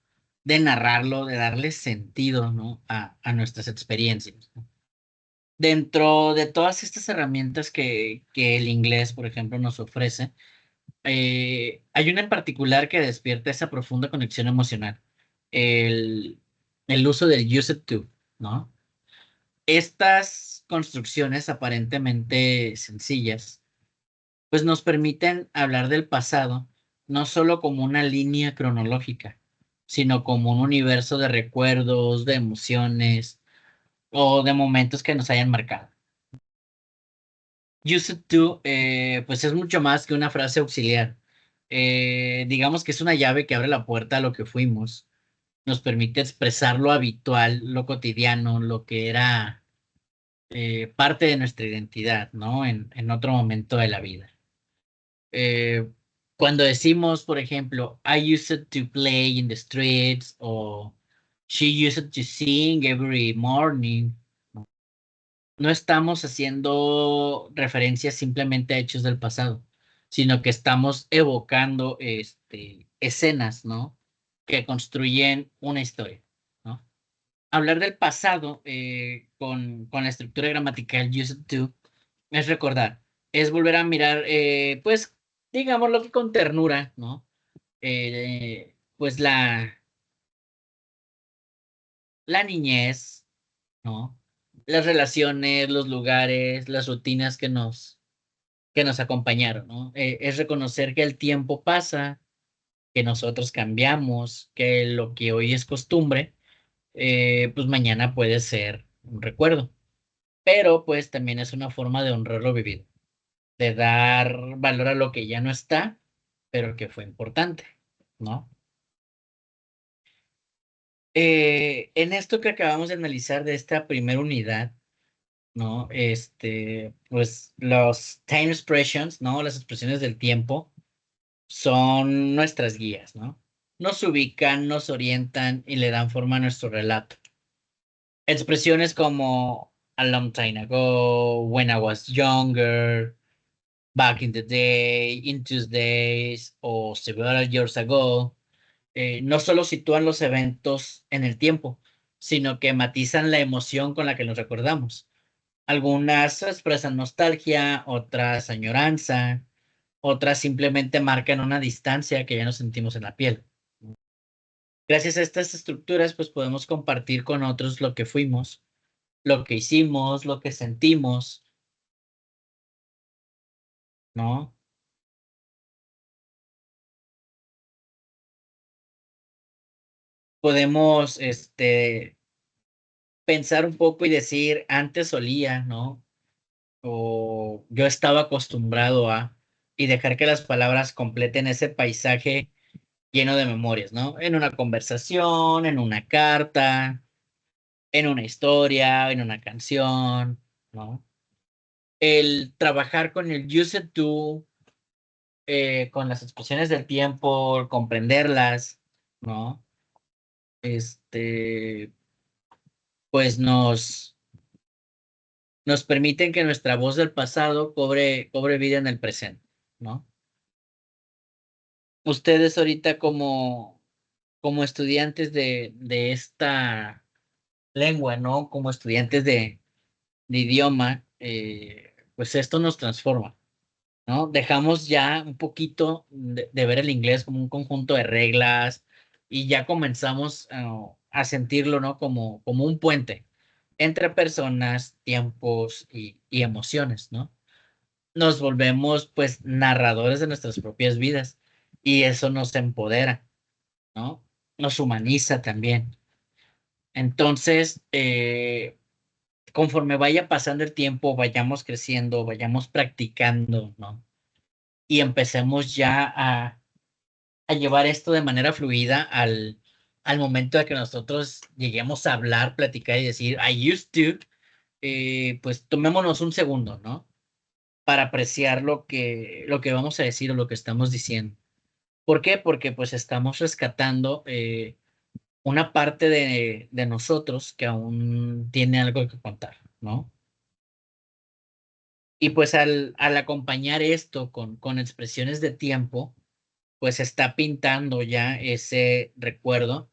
de narrarlo, de darle sentido, ¿no? A nuestras experiencias, ¿no? Dentro de todas estas herramientas que el inglés, por ejemplo, nos ofrece, hay una en particular que despierta esa profunda conexión emocional, el, el uso del use it to, ¿no? Estas construcciones aparentemente sencillas, pues nos permiten hablar del pasado no solo como una línea cronológica, sino como un universo de recuerdos, de emociones o de momentos que nos hayan marcado. Use it to, pues es mucho más que una frase auxiliar. Digamos que es una llave que abre la puerta a lo que fuimos. Nos permite expresar lo habitual, lo cotidiano, lo que era parte de nuestra identidad, ¿no? En otro momento de la vida. Eh, Cuando decimos, por ejemplo, I used to play in the streets o she used to sing every morning, no estamos haciendo referencias simplemente a hechos del pasado, sino que estamos evocando escenas, ¿no? Que construyen una historia, ¿no? Hablar del pasado con la estructura gramatical used to es recordar, es volver a mirar, pues, digámoslo que con ternura, ¿no? Pues la niñez, ¿no? Las relaciones, los lugares, las rutinas que nos acompañaron, ¿no? Es reconocer que el tiempo pasa, que nosotros cambiamos, que lo que hoy es costumbre, pues mañana puede ser un recuerdo, pero pues también es una forma de honrar lo vivido, de dar valor a lo que ya no está, pero que fue importante, ¿no? En esto que acabamos de analizar de esta primera unidad, ¿no? Pues los time expressions, ¿no? Las expresiones del tiempo son nuestras guías, ¿no? Nos ubican, nos orientan y le dan forma a nuestro relato. Expresiones como a long time ago, when I was younger, back in the day, in Tuesdays o several years ago, no solo sitúan los eventos en el tiempo, sino que matizan la emoción con la que nos recordamos. Algunas expresan nostalgia, otras añoranza, otras simplemente marcan una distancia que ya nos sentimos en la piel. Gracias a estas estructuras, pues podemos compartir con otros lo que fuimos, lo que hicimos, lo que sentimos, ¿no? Podemos, pensar un poco y decir, antes solía, ¿no? O yo estaba acostumbrado a. y dejar que las palabras completen ese paisaje lleno de memorias, ¿no? En una conversación, en una carta, en una historia, en una canción, ¿no? El trabajar con el use it to, con las expresiones del tiempo, comprenderlas, ¿no? Este, pues nos permiten que nuestra voz del pasado cobre vida en el presente, ¿no? Ustedes ahorita como estudiantes de esta lengua, ¿no? Como estudiantes de idioma, pues esto nos transforma, ¿no? Dejamos ya un poquito de ver el inglés como un conjunto de reglas y ya comenzamos a sentirlo, ¿no? Como un puente entre personas, tiempos y emociones, ¿no? Nos volvemos pues narradores de nuestras propias vidas y eso nos empodera, ¿no? Nos humaniza también. Entonces, conforme vaya pasando el tiempo, vayamos creciendo, vayamos practicando, ¿no? Y empecemos ya a llevar esto de manera fluida al momento de que nosotros lleguemos a hablar, platicar y decir, I used to, pues tomémonos un segundo, ¿no? Para apreciar lo que vamos a decir o lo que estamos diciendo. ¿Por qué? Porque pues estamos rescatando una parte de nosotros que aún tiene algo que contar, ¿no? Y pues al acompañar esto con expresiones de tiempo, pues está pintando ya ese recuerdo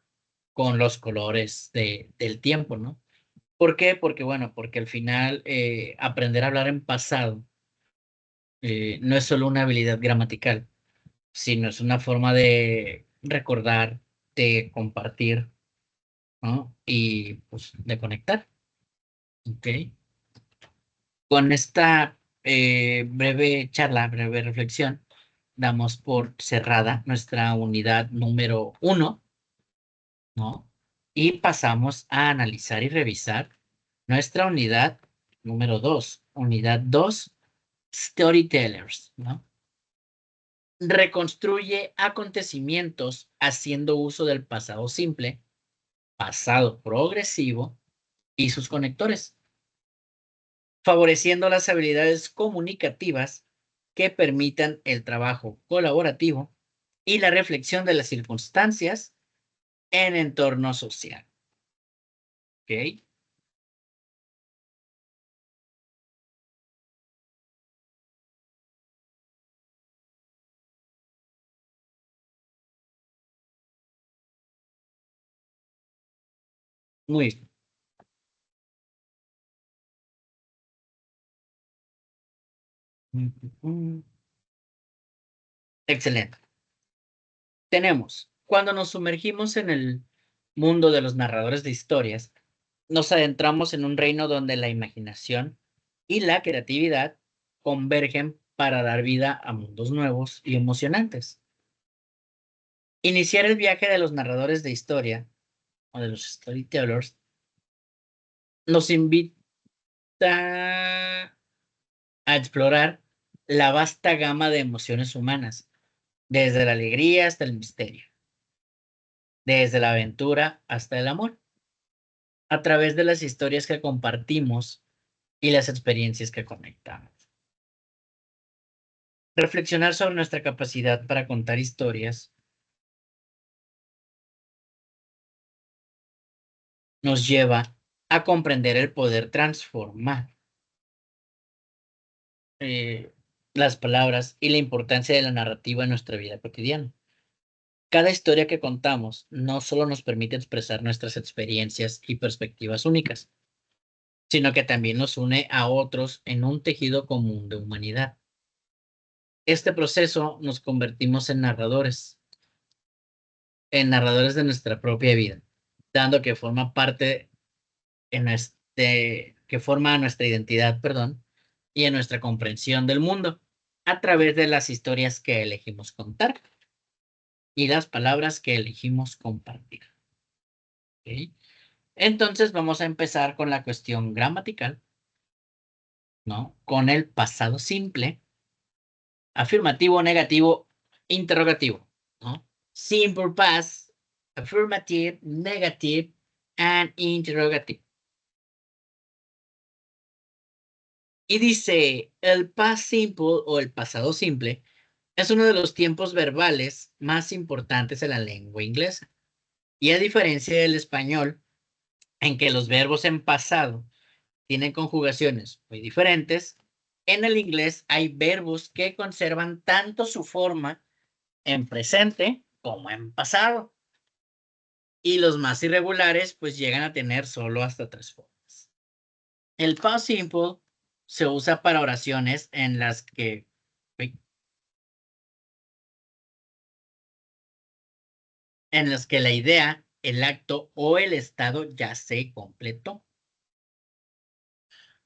con los colores del tiempo, ¿no? ¿Por qué? Porque, bueno, porque al final aprender a hablar en pasado no es solo una habilidad gramatical, sino es una forma de recordar, de compartir, ¿no? Y pues de conectar, ¿ok? Con esta breve charla, breve reflexión, damos por cerrada nuestra unidad número 1, ¿no? Y pasamos a analizar y revisar nuestra unidad número 2. Unidad 2, Storytellers, ¿no? Reconstruye acontecimientos haciendo uso del pasado simple, pasado progresivo y sus conectores, favoreciendo las habilidades comunicativas que permitan el trabajo colaborativo y la reflexión de las circunstancias en entorno social. ¿Ok? Muy bien. Excelente. Tenemos, cuando nos sumergimos en el mundo de los narradores de historias, nos adentramos en un reino donde la imaginación y la creatividad convergen para dar vida a mundos nuevos y emocionantes. Iniciar el viaje de los narradores de historia o de los storytellers nos invita a explorar la vasta gama de emociones humanas, desde la alegría hasta el misterio, desde la aventura hasta el amor, a través de las historias que compartimos y las experiencias que conectamos. Reflexionar sobre nuestra capacidad para contar historias nos lleva a comprender el poder transformar eh, las palabras y la importancia de la narrativa en nuestra vida cotidiana. Cada historia que contamos no solo nos permite expresar nuestras experiencias y perspectivas únicas, sino que también nos une a otros en un tejido común de humanidad. Este proceso nos convertimos en narradores de nuestra propia vida, dando que forma parte que forma nuestra identidad, perdón, y en nuestra comprensión del mundo a través de las historias que elegimos contar y las palabras que elegimos compartir. ¿Ok? Entonces vamos a empezar con la cuestión gramatical, ¿no? Con el pasado simple Afirmativo, negativo, interrogativo, ¿no? Simple past, affirmative, negative, and interrogative. Y dice, el past simple o el pasado simple es uno de los tiempos verbales más importantes en la lengua inglesa. Y a diferencia del español, en que los verbos en pasado tienen conjugaciones muy diferentes, en el inglés hay verbos que conservan tanto su forma en presente como en pasado. Y los más irregulares pues llegan a tener solo hasta 3 formas. El past simple se usa para oraciones en las que la idea, el acto o el estado ya se completó.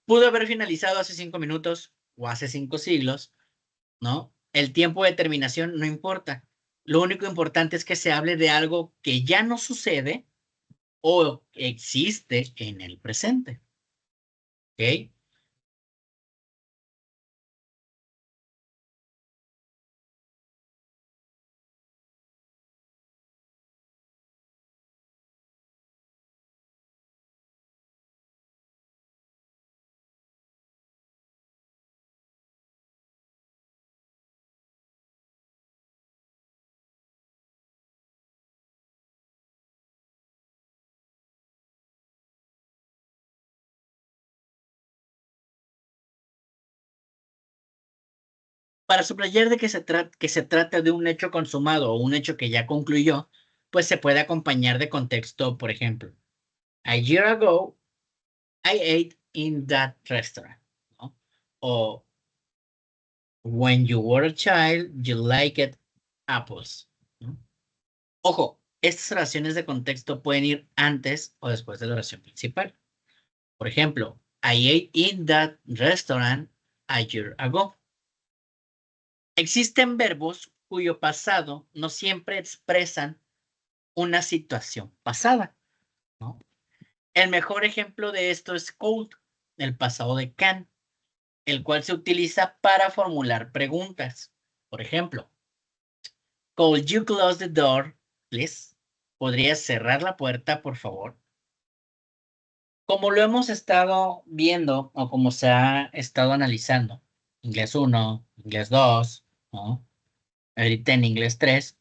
Pudo haber finalizado hace 5 minutos o hace 5 siglos, ¿no? El tiempo de terminación no importa. Lo único importante es que se hable de algo que ya no sucede o existe en el presente. ¿Ok? Para subrayar de que se trata de un hecho consumado o un hecho que ya concluyó, pues se puede acompañar de contexto, por ejemplo, a year ago, I ate in that restaurant, ¿no? O when you were a child, you liked apples, ¿no? Ojo, estas oraciones de contexto pueden ir antes o después de la oración principal. Por ejemplo, I ate in that restaurant a year ago. Existen verbos cuyo pasado no siempre expresan una situación pasada, ¿no? El mejor ejemplo de esto es cold, el pasado de can, el cual se utiliza para formular preguntas. Por ejemplo, could you close the door, please? ¿Podrías cerrar la puerta, por favor? Como lo hemos estado viendo o como se ha estado analizando, inglés 1, inglés 2, ¿no? Ahorita en inglés 3,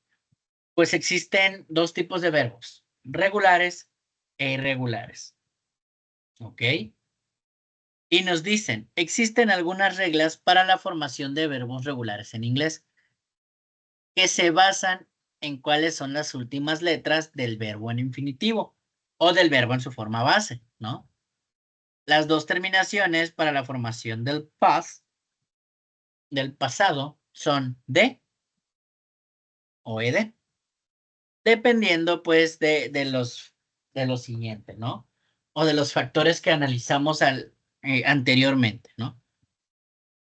pues existen dos tipos de verbos, regulares e irregulares. ¿Ok? Y nos dicen, existen algunas reglas para la formación de verbos regulares en inglés que se basan en cuáles son las últimas letras del verbo en infinitivo o del verbo en su forma base, ¿no? Las dos terminaciones para la formación del past, del pasado, son de o ed, dependiendo pues de lo siguiente, ¿no? O de los factores que analizamos anteriormente, ¿no?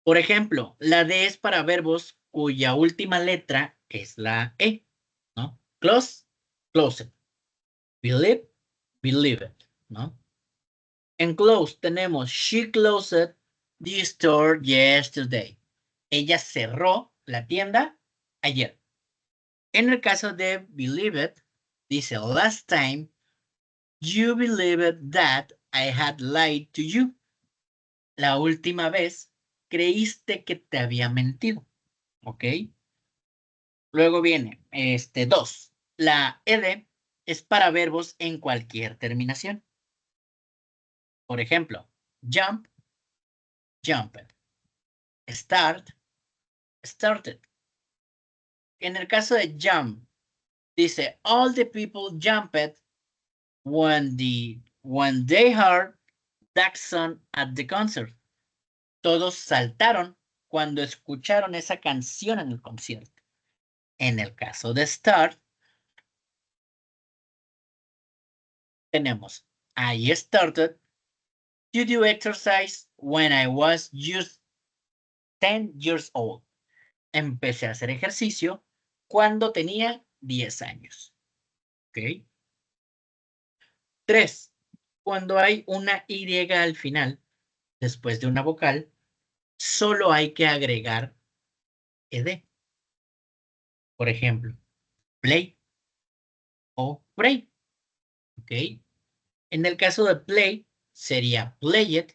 Por ejemplo, la D es para verbos cuya última letra es la E, ¿no? Close, closed. Believe, believed, ¿no? En close tenemos she closed the store yesterday. Ella cerró la tienda ayer. En el caso de believed, dice last time you believed that I had lied to you. La última vez creíste que te había mentido, ¿ok? Luego viene, 2. La ed es para verbos en cualquier terminación. Por ejemplo, jump, jumped. Start, started. En el caso de jump, dice, all the people jumped when they heard Jackson at the concert. Todos saltaron cuando escucharon esa canción en el concierto. En el caso de start, tenemos, I started to do exercise when I was just 10 years old. Empecé a hacer ejercicio cuando tenía 10 años. ¿Ok? 3. Cuando hay una Y al final, después de una vocal, solo hay que agregar ed. Por ejemplo, play o pray. ¿Ok? En el caso de play, sería played.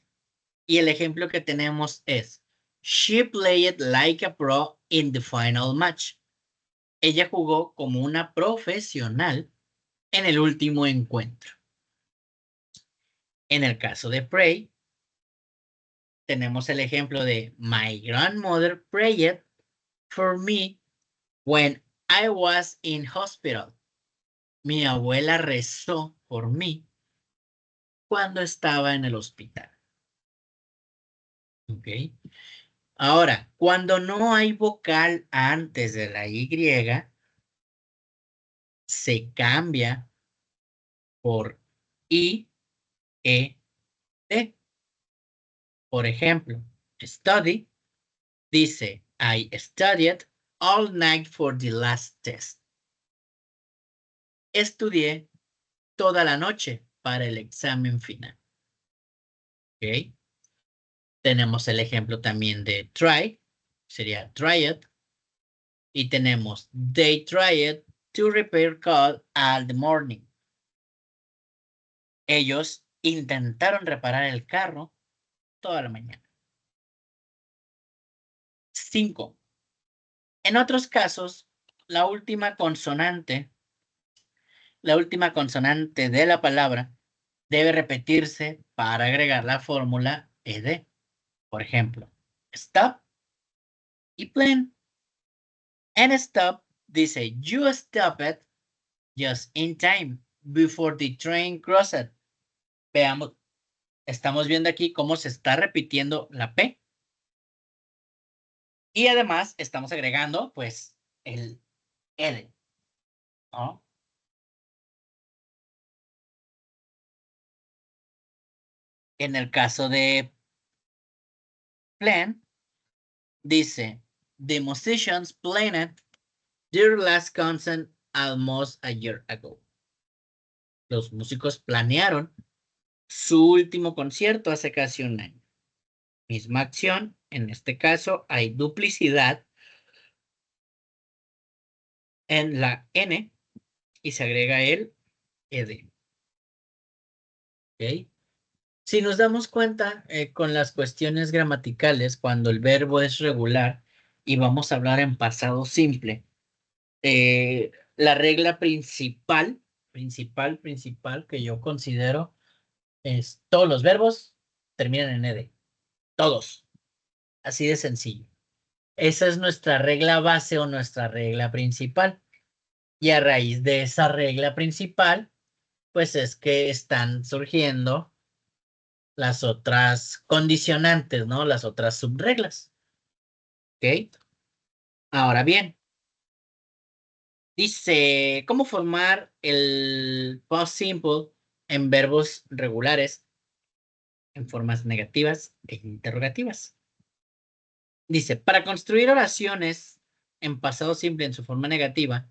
Y el ejemplo que tenemos es, she played like a pro in the final match. Ella jugó como una profesional en el último encuentro. En el caso de pray, tenemos el ejemplo de my grandmother prayed for me when I was in hospital. Mi abuela rezó por mí cuando estaba en el hospital. ¿Ok? Ahora, cuando no hay vocal antes de la Y, se cambia por I, E, T. Por ejemplo, study dice, I studied all night for the last test. Estudié toda la noche para el examen final. ¿Ok? Tenemos el ejemplo también de try, sería tried. Y tenemos they tried to repair car all the morning. Ellos intentaron reparar el carro toda la mañana. 5. En otros casos, la última consonante de la palabra debe repetirse para agregar la fórmula ed. Por ejemplo, stop y plan. En stop dice, you stopped just in time before the train crossed. Veamos, estamos viendo aquí cómo se está repitiendo la P. Y además estamos agregando, pues, el ed, ¿no? En el caso de plan, dice, the musicians planned their last concert almost a year ago. Los músicos planearon su último concierto hace casi un año. Misma acción, en este caso hay duplicidad en la N y se agrega el ed. ¿Ok? Si nos damos cuenta con las cuestiones gramaticales, cuando el verbo es regular y vamos a hablar en pasado simple, la regla principal que yo considero es todos los verbos terminan en ed. Todos. Así de sencillo. Esa es nuestra regla base o nuestra regla principal. Y a raíz de esa regla principal, pues es que están surgiendo las otras condicionantes, ¿no? Las otras subreglas. ¿Ok? Ahora bien, dice, ¿cómo formar el past simple en verbos regulares en formas negativas e interrogativas? Dice, para construir oraciones en pasado simple en su forma negativa,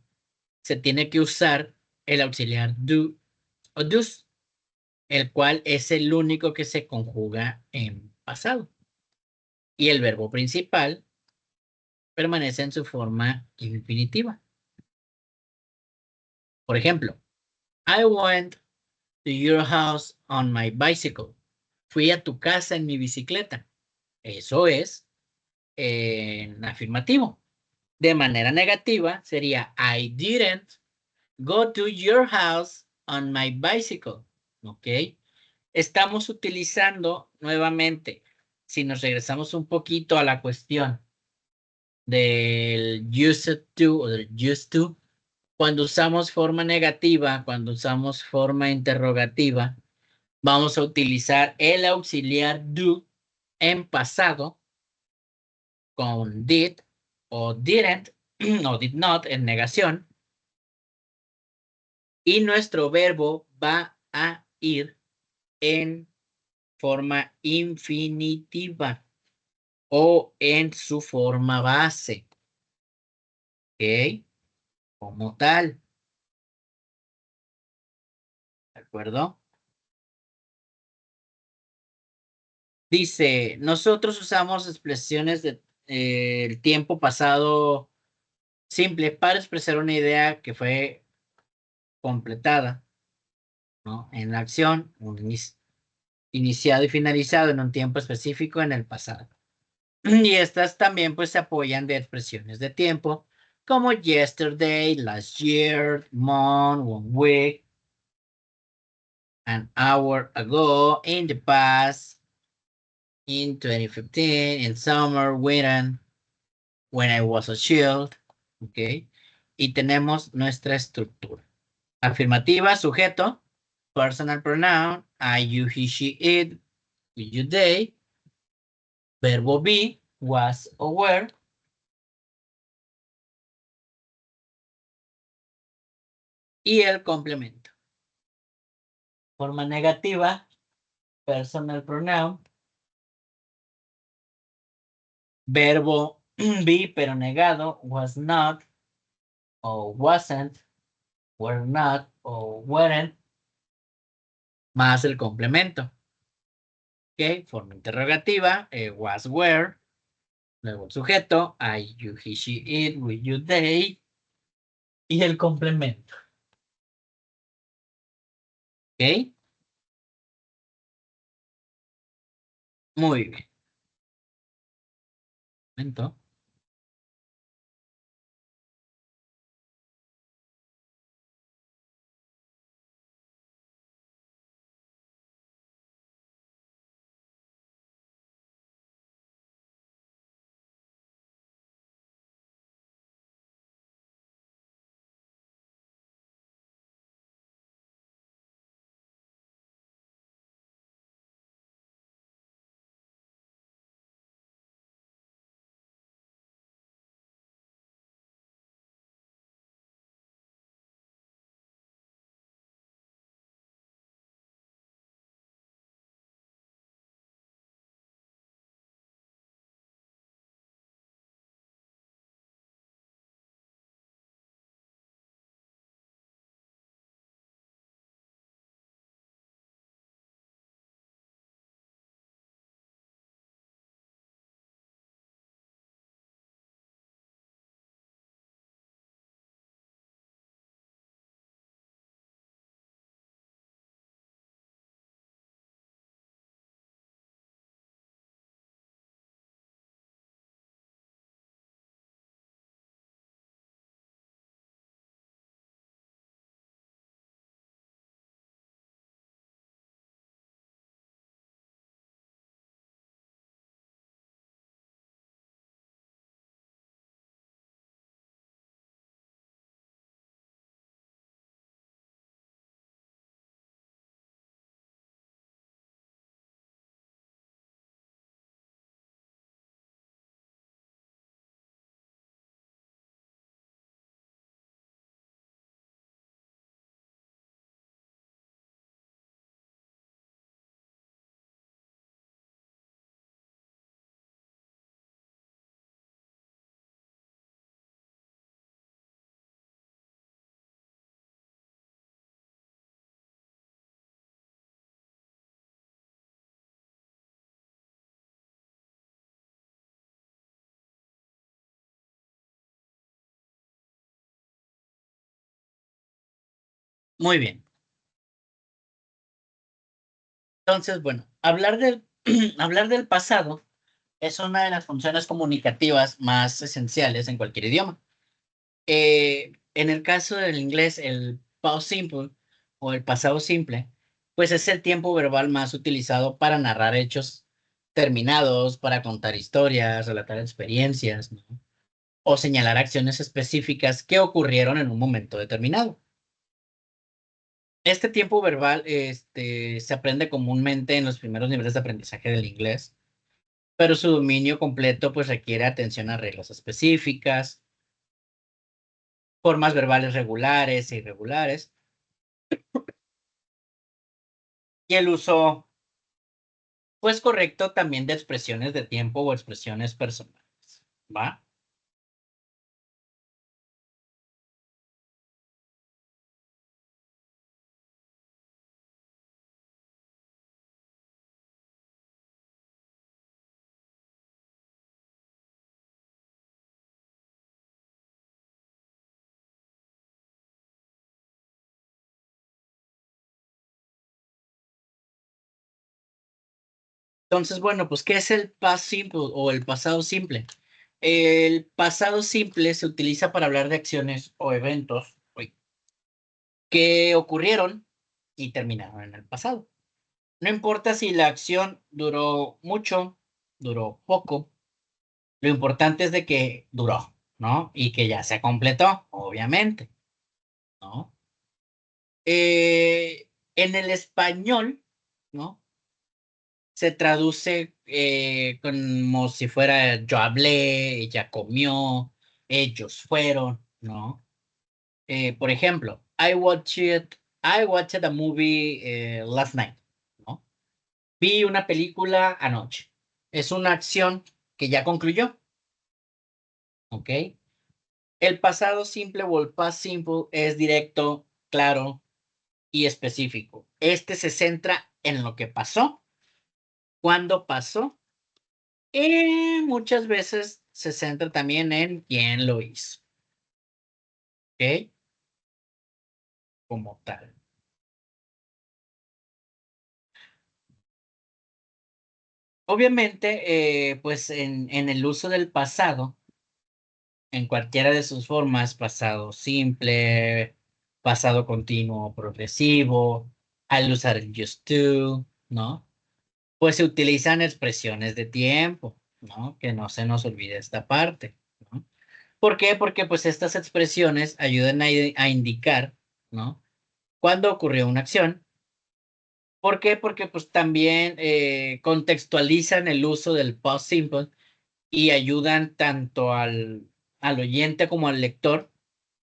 se tiene que usar el auxiliar do o does, el cual es el único que se conjuga en pasado. Y el verbo principal permanece en su forma infinitiva. Por ejemplo, I went to your house on my bicycle. Fui a tu casa en mi bicicleta. Eso es en afirmativo. De manera negativa sería I didn't go to your house on my bicycle. ¿Ok? Estamos utilizando nuevamente, si nos regresamos un poquito a la cuestión del used to o del used to, cuando usamos forma negativa, cuando usamos forma interrogativa, vamos a utilizar el auxiliar do en pasado con did o didn't o did not en negación. Y nuestro verbo va a ir en forma infinitiva o en su forma base. ¿Ok? Como tal. ¿De acuerdo? Dice, nosotros usamos expresiones el tiempo pasado simple para expresar una idea que fue completada, ¿no? En la acción, iniciado y finalizado en un tiempo específico en el pasado. Y estas también pues se apoyan de expresiones de tiempo como yesterday, last year, month, one week, an hour ago, in the past, in 2015, in summer, winter, when I was a child, ¿ok? Y tenemos nuestra estructura. Afirmativa, sujeto, personal pronoun, I, you, he, she, it, we, you, they, verbo be, was o were, y el complemento. Forma negativa, personal pronoun, verbo be pero negado, was not o wasn't, were not o weren't, más el complemento. ¿Ok? Forma interrogativa, was, were, luego el sujeto, I, you, he, she, it, we, you, they, y el complemento. ¿Ok? Muy bien. Momento. Muy bien. Entonces, bueno, hablar del pasado es una de las funciones comunicativas más esenciales en cualquier idioma. En el caso del inglés, el past simple o el pasado simple, pues es el tiempo verbal más utilizado para narrar hechos terminados, para contar historias, relatar experiencias, ¿no? O señalar acciones específicas que ocurrieron en un momento determinado. Este tiempo verbal, se aprende comúnmente en los primeros niveles de aprendizaje del inglés, pero su dominio completo pues requiere atención a reglas específicas, formas verbales regulares e irregulares y el uso pues correcto también de expresiones de tiempo o expresiones personales, ¿va? Entonces, bueno, pues, ¿qué es el past simple o el pasado simple? El pasado simple se utiliza para hablar de acciones o eventos que ocurrieron y terminaron en el pasado. No importa si la acción duró mucho, duró poco, lo importante es de que duró, ¿no? Y que ya se completó, obviamente, ¿no? En el español, ¿no? Se traduce como si fuera yo hablé, ella comió, ellos fueron, ¿no? Por ejemplo, I watched a movie last night, ¿no? Vi una película anoche. Es una acción que ya concluyó, ¿ok? El pasado simple o el past simple es directo, claro y específico. Este se centra en lo que pasó, cuándo pasó, y muchas veces se centra también en quién lo hizo, ¿ok? Como tal. Obviamente, pues en el uso del pasado, en cualquiera de sus formas, pasado simple, pasado continuo progresivo, al usar el used to, ¿no? Pues se utilizan expresiones de tiempo, ¿no? Que no se nos olvide esta parte, ¿no? ¿Por qué? Porque pues estas expresiones ayudan a indicar, ¿no? Cuándo ocurrió una acción. ¿Por qué? Porque pues también contextualizan el uso del past simple y ayudan tanto al oyente como al lector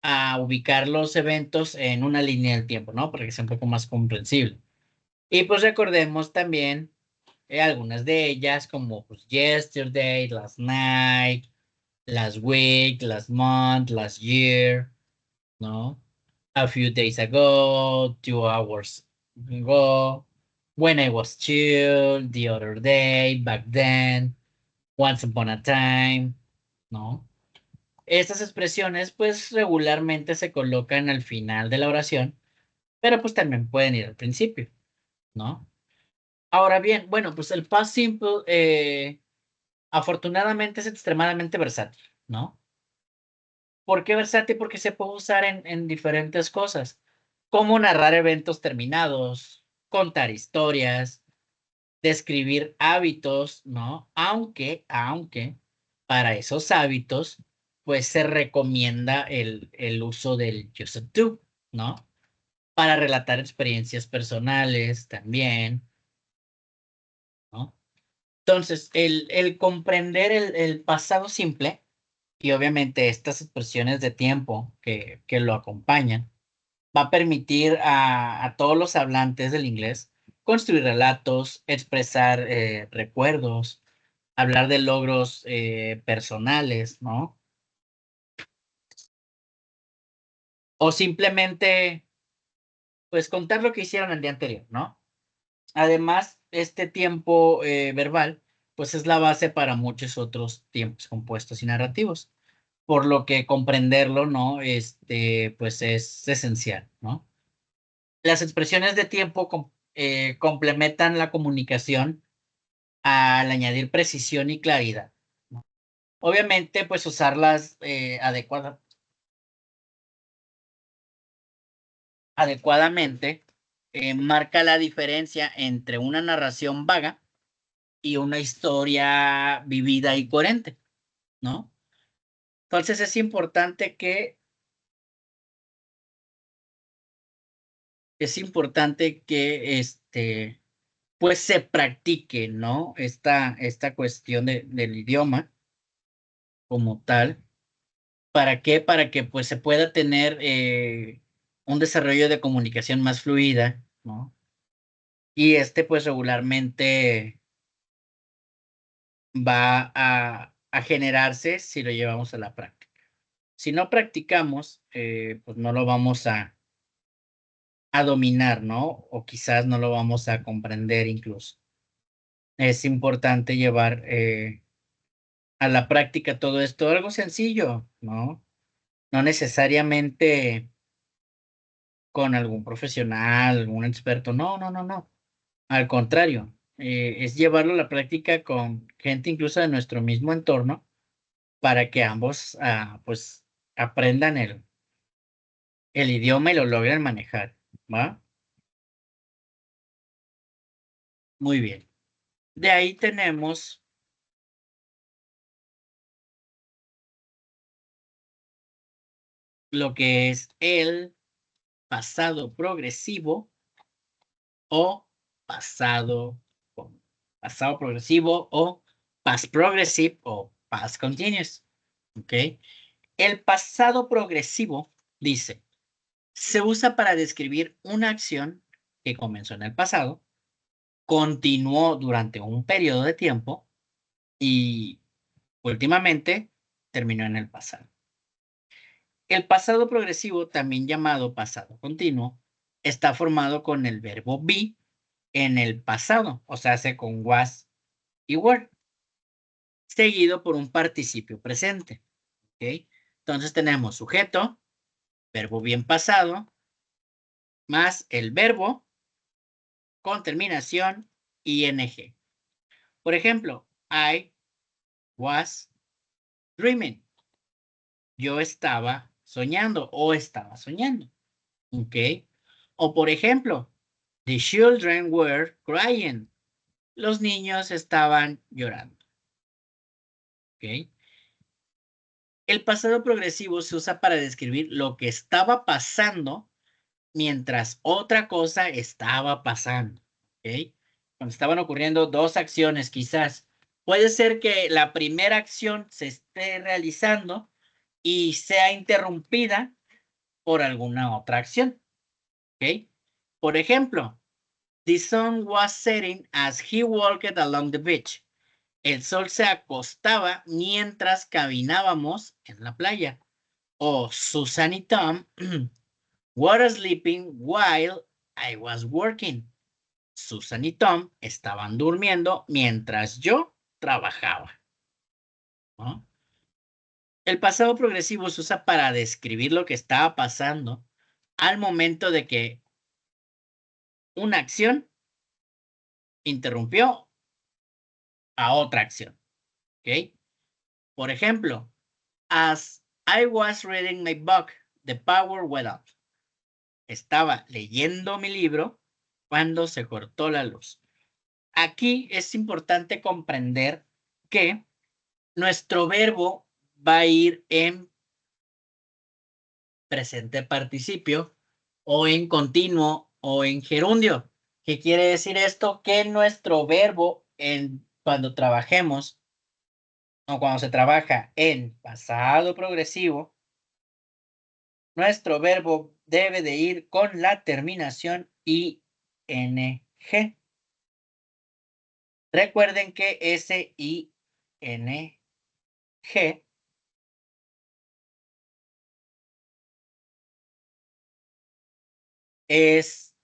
a ubicar los eventos en una línea del tiempo, ¿no? Para que sea un poco más comprensible. Y pues recordemos también algunas de ellas como pues yesterday, last night, last week, last month, last year, ¿no? A few days ago, 2 hours ago, when I was chill, the other day, back then, once upon a time, ¿no? Estas expresiones pues regularmente se colocan al final de la oración, pero pues también pueden ir al principio, ¿no? Ahora bien, bueno, pues el past simple afortunadamente es extremadamente versátil, ¿no? ¿Por qué versátil? Porque se puede usar en diferentes cosas, como narrar eventos terminados, contar historias, describir hábitos, ¿no? Aunque para esos hábitos, pues se recomienda el uso del used to, ¿no? Para relatar experiencias personales también, ¿no? Entonces, el comprender el pasado simple y obviamente estas expresiones de tiempo que lo acompañan, va a permitir a todos los hablantes del inglés construir relatos, expresar recuerdos, hablar de logros personales, ¿no? O simplemente, pues, contar lo que hicieron el día anterior, ¿no? Además, este tiempo verbal, pues, es la base para muchos otros tiempos compuestos y narrativos, por lo que comprenderlo, ¿no? Pues, es esencial, ¿no? Las expresiones de tiempo complementan la comunicación al añadir precisión y claridad, ¿no? Obviamente, pues usarlas adecuadamente marca la diferencia entre una narración vaga y una historia vivida y coherente, ¿no? Entonces es importante que pues se practique, ¿no? Esta cuestión del idioma como tal. ¿Para qué? Para que pues se pueda tener un desarrollo de comunicación más fluida, ¿no? Y pues regularmente va a generarse si lo llevamos a la práctica. Si no practicamos, pues no lo vamos a dominar, ¿no? O quizás no lo vamos a comprender incluso. Es importante llevar a la práctica todo esto, algo sencillo, ¿no? No necesariamente con algún profesional, algún experto. No, no, no, no. Al contrario. es llevarlo a la práctica con gente incluso de nuestro mismo entorno para que ambos pues aprendan el idioma y lo logren manejar, ¿va? Muy bien. De ahí tenemos lo que es el pasado progresivo o pasado, pasado progresivo o past progressive o past continuous. ¿Ok? El pasado progresivo dice, se usa para describir una acción que comenzó en el pasado, continuó durante un periodo de tiempo y últimamente terminó en el pasado. El pasado progresivo, también llamado pasado continuo, está formado con el verbo be en el pasado, o sea, hace con was y were, seguido por un participio presente. ¿Ok? Entonces tenemos sujeto, verbo bien pasado, más el verbo con terminación ing. Por ejemplo, I was dreaming. Yo estaba soñando o estaba soñando. ¿Ok? O por ejemplo, the children were crying. Los niños estaban llorando. ¿Ok? El pasado progresivo se usa para describir lo que estaba pasando mientras otra cosa estaba pasando. ¿Ok? Cuando estaban ocurriendo dos acciones, quizás. Puede ser que la primera acción se esté realizando y sea interrumpida por alguna otra acción. ¿Ok? Por ejemplo, the sun was setting as he walked along the beach. El sol se acostaba mientras caminábamos en la playa. O Susan y Tom were sleeping while I was working. Susan y Tom estaban durmiendo mientras yo trabajaba, ¿no? El pasado progresivo se usa para describir lo que estaba pasando al momento de que una acción interrumpió a otra acción. ¿Ok? Por ejemplo, as I was reading my book, the power went out. Estaba leyendo mi libro cuando se cortó la luz. Aquí es importante comprender que nuestro verbo va a ir en presente participio o en continuo o en gerundio. ¿Qué quiere decir esto? Que nuestro verbo cuando trabajemos o cuando se trabaja en pasado progresivo, nuestro verbo debe de ir con la terminación ing. Recuerden que ese ing es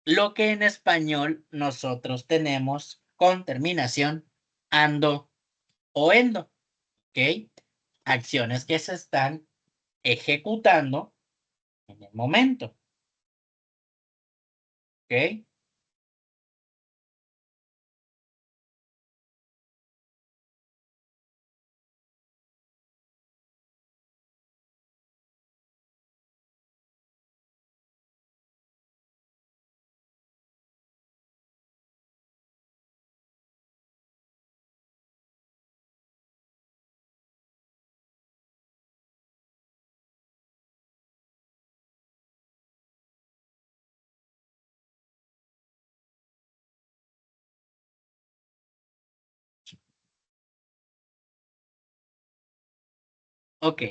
lo que en español nosotros tenemos con terminación ando o endo. ¿Ok? Acciones que se están ejecutando en el momento. ¿Ok? Ok.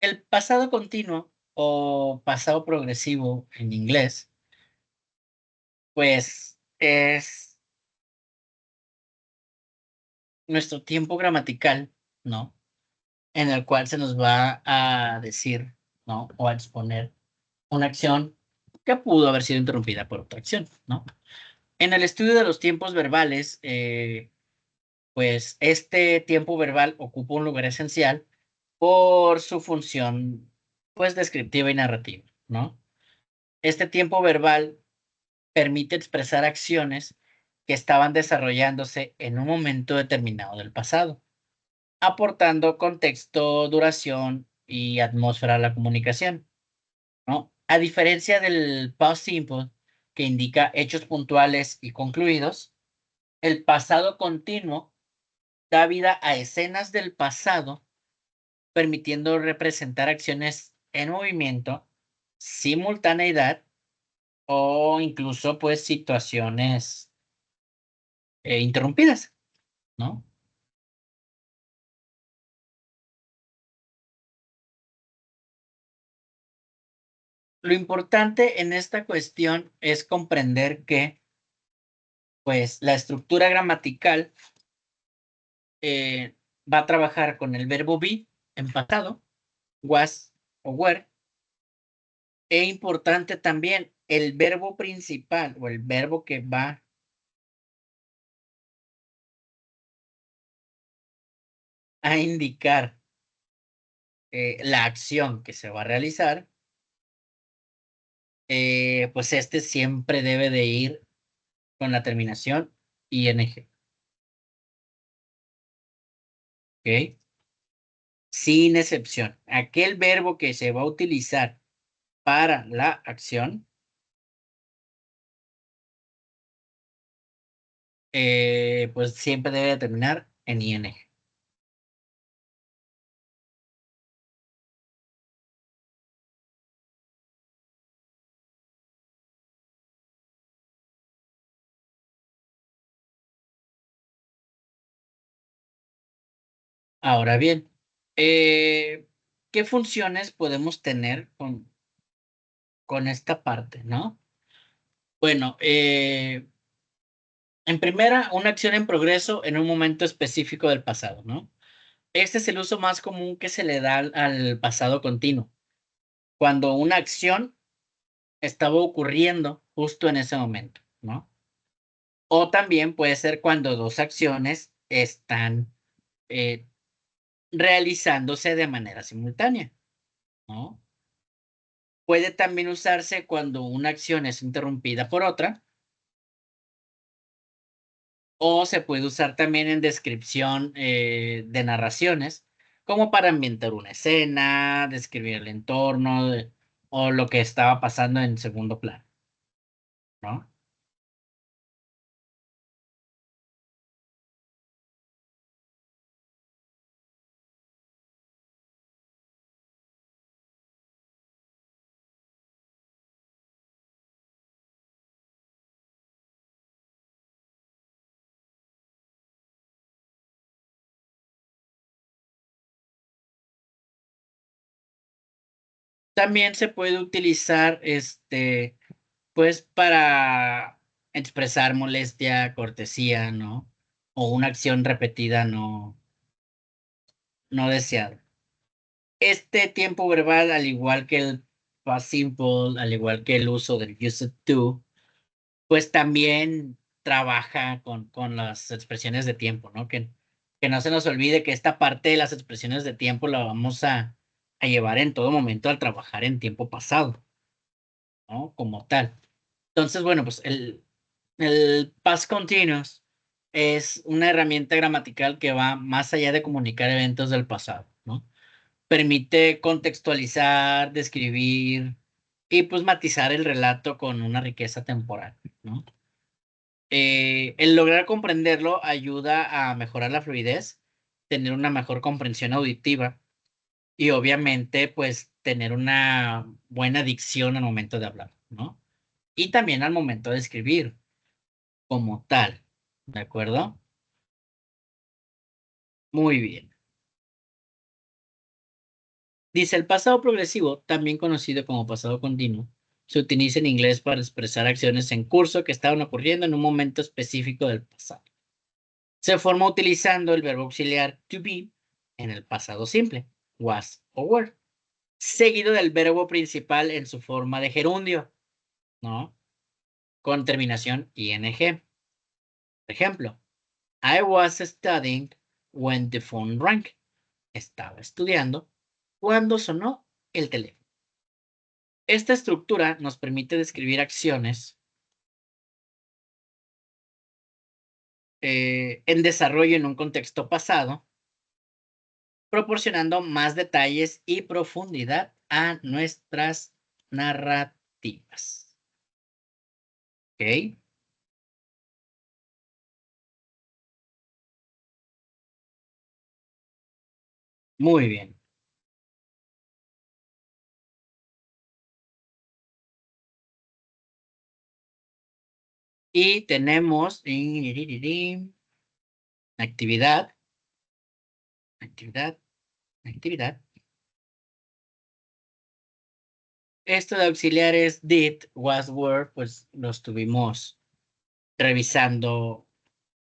El pasado continuo o pasado progresivo en inglés, pues es nuestro tiempo gramatical, ¿no? En el cual se nos va a decir, ¿no? O a exponer una acción que pudo haber sido interrumpida por otra acción, ¿no? En el estudio de los tiempos verbales, pues este tiempo verbal ocupa un lugar esencial por su función, pues descriptiva y narrativa, ¿no? Este tiempo verbal permite expresar acciones que estaban desarrollándose en un momento determinado del pasado, aportando contexto, duración y atmósfera a la comunicación, ¿no? A diferencia del past simple, que indica hechos puntuales y concluidos, el pasado continuo da vida a escenas del pasado, permitiendo representar acciones en movimiento, simultaneidad o incluso pues situaciones interrumpidas, ¿no? Lo importante en esta cuestión es comprender que pues la estructura gramatical eh, va a trabajar con el verbo be en pasado, was o were. E importante también el verbo principal o el verbo que va a indicar la acción que se va a realizar, pues este siempre debe de ir con la terminación ing, ¿ok? Sin excepción. Aquel verbo que se va a utilizar para la acción, pues siempre debe de terminar en ing. Ahora bien, ¿qué funciones podemos tener con esta parte, no? Bueno, en primera, una acción en progreso en un momento específico del pasado, ¿no? Este es el uso más común que se le da al pasado continuo, cuando una acción estaba ocurriendo justo en ese momento, ¿no? O también puede ser cuando dos acciones están eh, realizándose de manera simultánea, ¿no? Puede también usarse cuando una acción es interrumpida por otra, o se puede usar también en descripción de narraciones, como para ambientar una escena, describir el entorno o lo que estaba pasando en segundo plano, ¿no? También se puede utilizar, pues, para expresar molestia, cortesía, ¿no? O una acción repetida no deseada. Este tiempo verbal, al igual que el past simple, al igual que el uso del used to, pues también trabaja con las expresiones de tiempo, ¿no? Que no se nos olvide que esta parte de las expresiones de tiempo la vamos a llevar en todo momento al trabajar en tiempo pasado, ¿no? Como tal. Entonces, bueno, pues el past continuous es una herramienta gramatical que va más allá de comunicar eventos del pasado, ¿no? Permite contextualizar, describir y pues matizar el relato con una riqueza temporal, ¿no? El lograr comprenderlo ayuda a mejorar la fluidez, tener una mejor comprensión auditiva y obviamente pues tener una buena dicción al momento de hablar, ¿no? Y también al momento de escribir como tal, ¿de acuerdo? Muy bien. Dice, el pasado progresivo, también conocido como pasado continuo, se utiliza en inglés para expresar acciones en curso que estaban ocurriendo en un momento específico del pasado. Se forma utilizando el verbo auxiliar to be en el pasado simple, was o were, seguido del verbo principal en su forma de gerundio, ¿no? Con terminación ing. Por ejemplo, I was studying when the phone rang. Estaba estudiando cuando sonó el teléfono. Esta estructura nos permite describir acciones en desarrollo en un contexto pasado, proporcionando más detalles y profundidad a nuestras narrativas. ¿Ok? Muy bien. Y tenemos actividad, actividad, actividad. Esto de auxiliares did, was, were, pues lo estuvimos revisando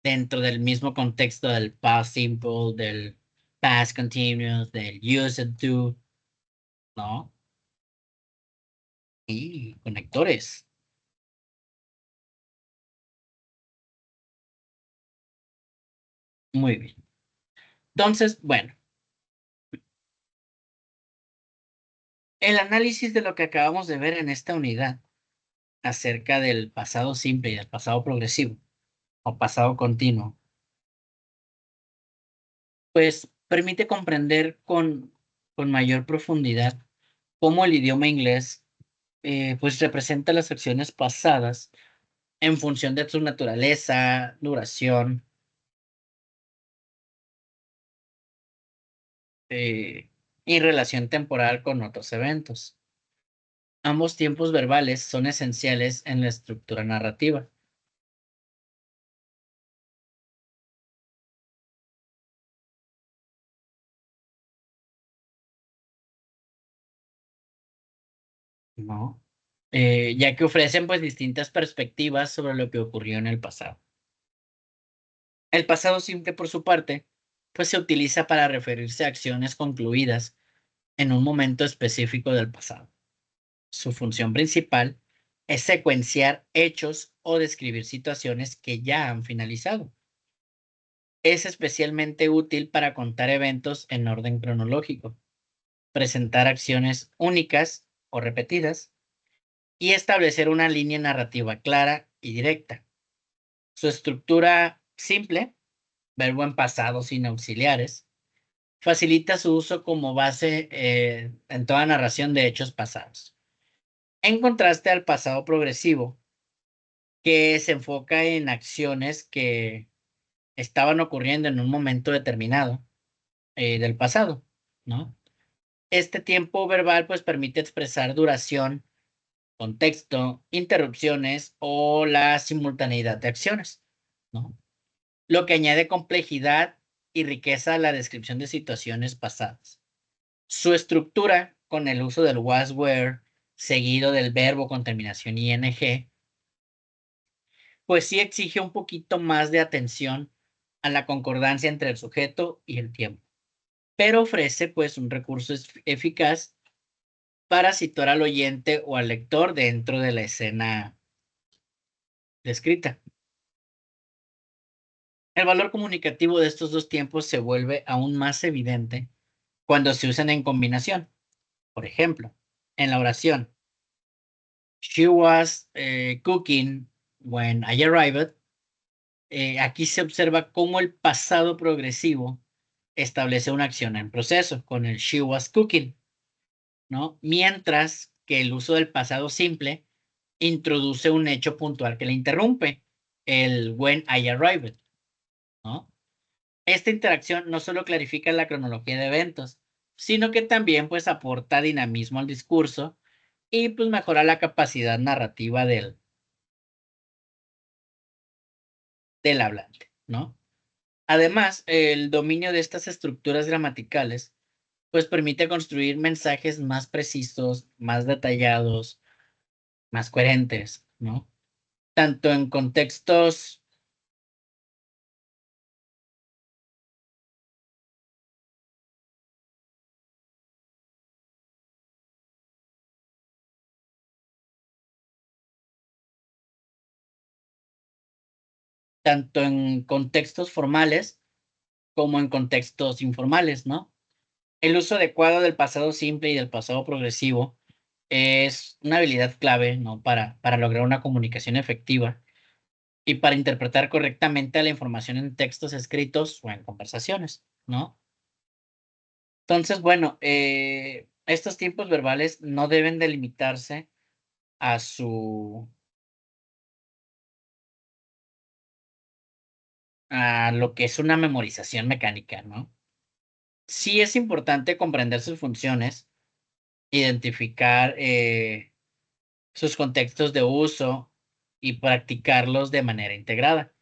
dentro del mismo contexto del past simple, del past continuous, del used to, ¿no? Y conectores. Muy bien. Entonces, bueno, el análisis de lo que acabamos de ver en esta unidad acerca del pasado simple y del pasado progresivo o pasado continuo, pues permite comprender con mayor profundidad cómo el idioma inglés pues representa las acciones pasadas en función de su naturaleza, duración y relación temporal con otros eventos. Ambos tiempos verbales son esenciales en la estructura narrativa. ¿No? Ya que ofrecen pues distintas perspectivas sobre lo que ocurrió en el pasado. El pasado simple, por su parte, pues se utiliza para referirse a acciones concluidas en un momento específico del pasado. Su función principal es secuenciar hechos o describir situaciones que ya han finalizado. Es especialmente útil para contar eventos en orden cronológico, presentar acciones únicas o repetidas y establecer una línea narrativa clara y directa. Su estructura simple, verbo en pasado sin auxiliares, facilita su uso como base en toda narración de hechos pasados. En contraste al pasado progresivo, que se enfoca en acciones que estaban ocurriendo en un momento determinado del pasado, ¿no? Este tiempo verbal pues permite expresar duración, contexto, interrupciones o la simultaneidad de acciones, ¿no? Lo que añade complejidad y riqueza a la descripción de situaciones pasadas. Su estructura, con el uso del was were, seguido del verbo con terminación ing, pues sí exige un poquito más de atención a la concordancia entre el sujeto y el tiempo, pero ofrece pues un recurso eficaz para situar al oyente o al lector dentro de la escena descrita. El valor comunicativo de estos dos tiempos se vuelve aún más evidente cuando se usan en combinación. Por ejemplo, en la oración, She was cooking when I arrived. Aquí se observa cómo el pasado progresivo establece una acción en proceso con el she was cooking, ¿no? Mientras que el uso del pasado simple introduce un hecho puntual que le interrumpe, el when I arrived, ¿no? Esta interacción no solo clarifica la cronología de eventos, sino que también pues aporta dinamismo al discurso y pues mejora la capacidad narrativa del hablante, ¿no? Además, el dominio de estas estructuras gramaticales pues permite construir mensajes más precisos, más detallados, más coherentes, ¿no? Tanto en contextos, tanto en contextos formales como en contextos informales, ¿no? El uso adecuado del pasado simple y del pasado progresivo es una habilidad clave, ¿no? Para lograr una comunicación efectiva y para interpretar correctamente la información en textos escritos o en conversaciones, ¿no? Entonces, bueno, estos tiempos verbales no deben delimitarse a a lo que es una memorización mecánica, ¿no? Sí es importante comprender sus funciones, identificar sus contextos de uso y practicarlos de manera integrada.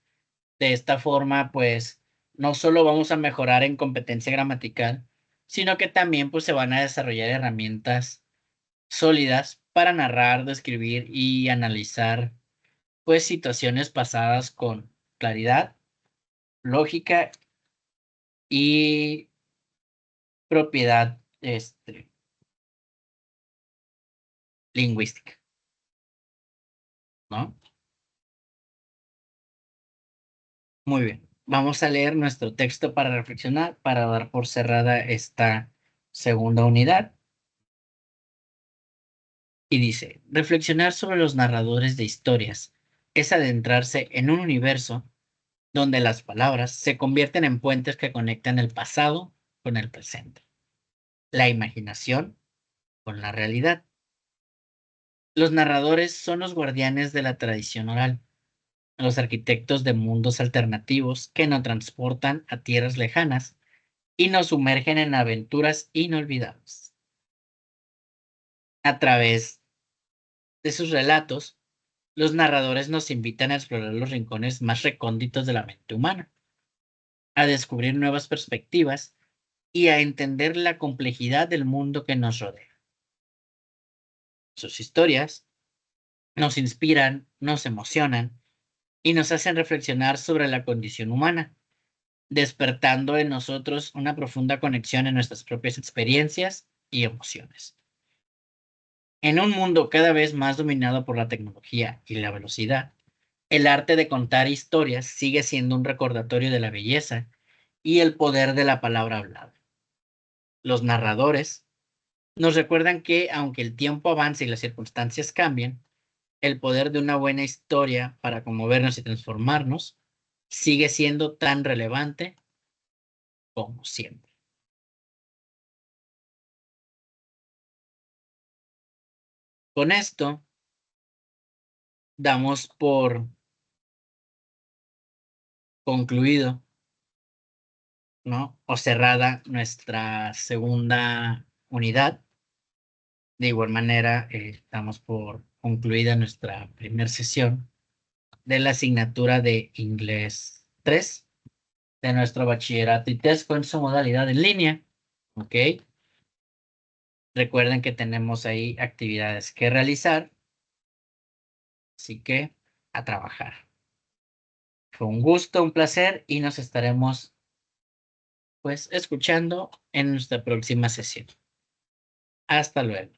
De esta forma, pues, no solo vamos a mejorar en competencia gramatical, sino que también, pues, se van a desarrollar herramientas sólidas para narrar, describir y analizar, pues, situaciones pasadas con claridad, lógica y propiedad, lingüística, ¿no? Muy bien. Vamos a leer nuestro texto para reflexionar, para dar por cerrada esta segunda unidad. Y dice, reflexionar sobre los narradores de historias es adentrarse en un universo donde las palabras se convierten en puentes que conectan el pasado con el presente, la imaginación con la realidad. Los narradores son los guardianes de la tradición oral, los arquitectos de mundos alternativos que nos transportan a tierras lejanas y nos sumergen en aventuras inolvidables. A través de sus relatos, los narradores nos invitan a explorar los rincones más recónditos de la mente humana, a descubrir nuevas perspectivas y a entender la complejidad del mundo que nos rodea. Sus historias nos inspiran, nos emocionan y nos hacen reflexionar sobre la condición humana, despertando en nosotros una profunda conexión en nuestras propias experiencias y emociones. En un mundo cada vez más dominado por la tecnología y la velocidad, el arte de contar historias sigue siendo un recordatorio de la belleza y el poder de la palabra hablada. Los narradores nos recuerdan que, aunque el tiempo avance y las circunstancias cambien, el poder de una buena historia para conmovernos y transformarnos sigue siendo tan relevante como siempre. Con esto damos por concluido, ¿no? O cerrada nuestra segunda unidad. De igual manera, damos por concluida nuestra primera sesión de la asignatura de Inglés 3 de nuestro bachillerato ITESCO en su modalidad en línea. ¿Ok? Recuerden que tenemos ahí actividades que realizar, así que a trabajar. Fue un gusto, un placer y nos estaremos pues escuchando en nuestra próxima sesión. Hasta luego.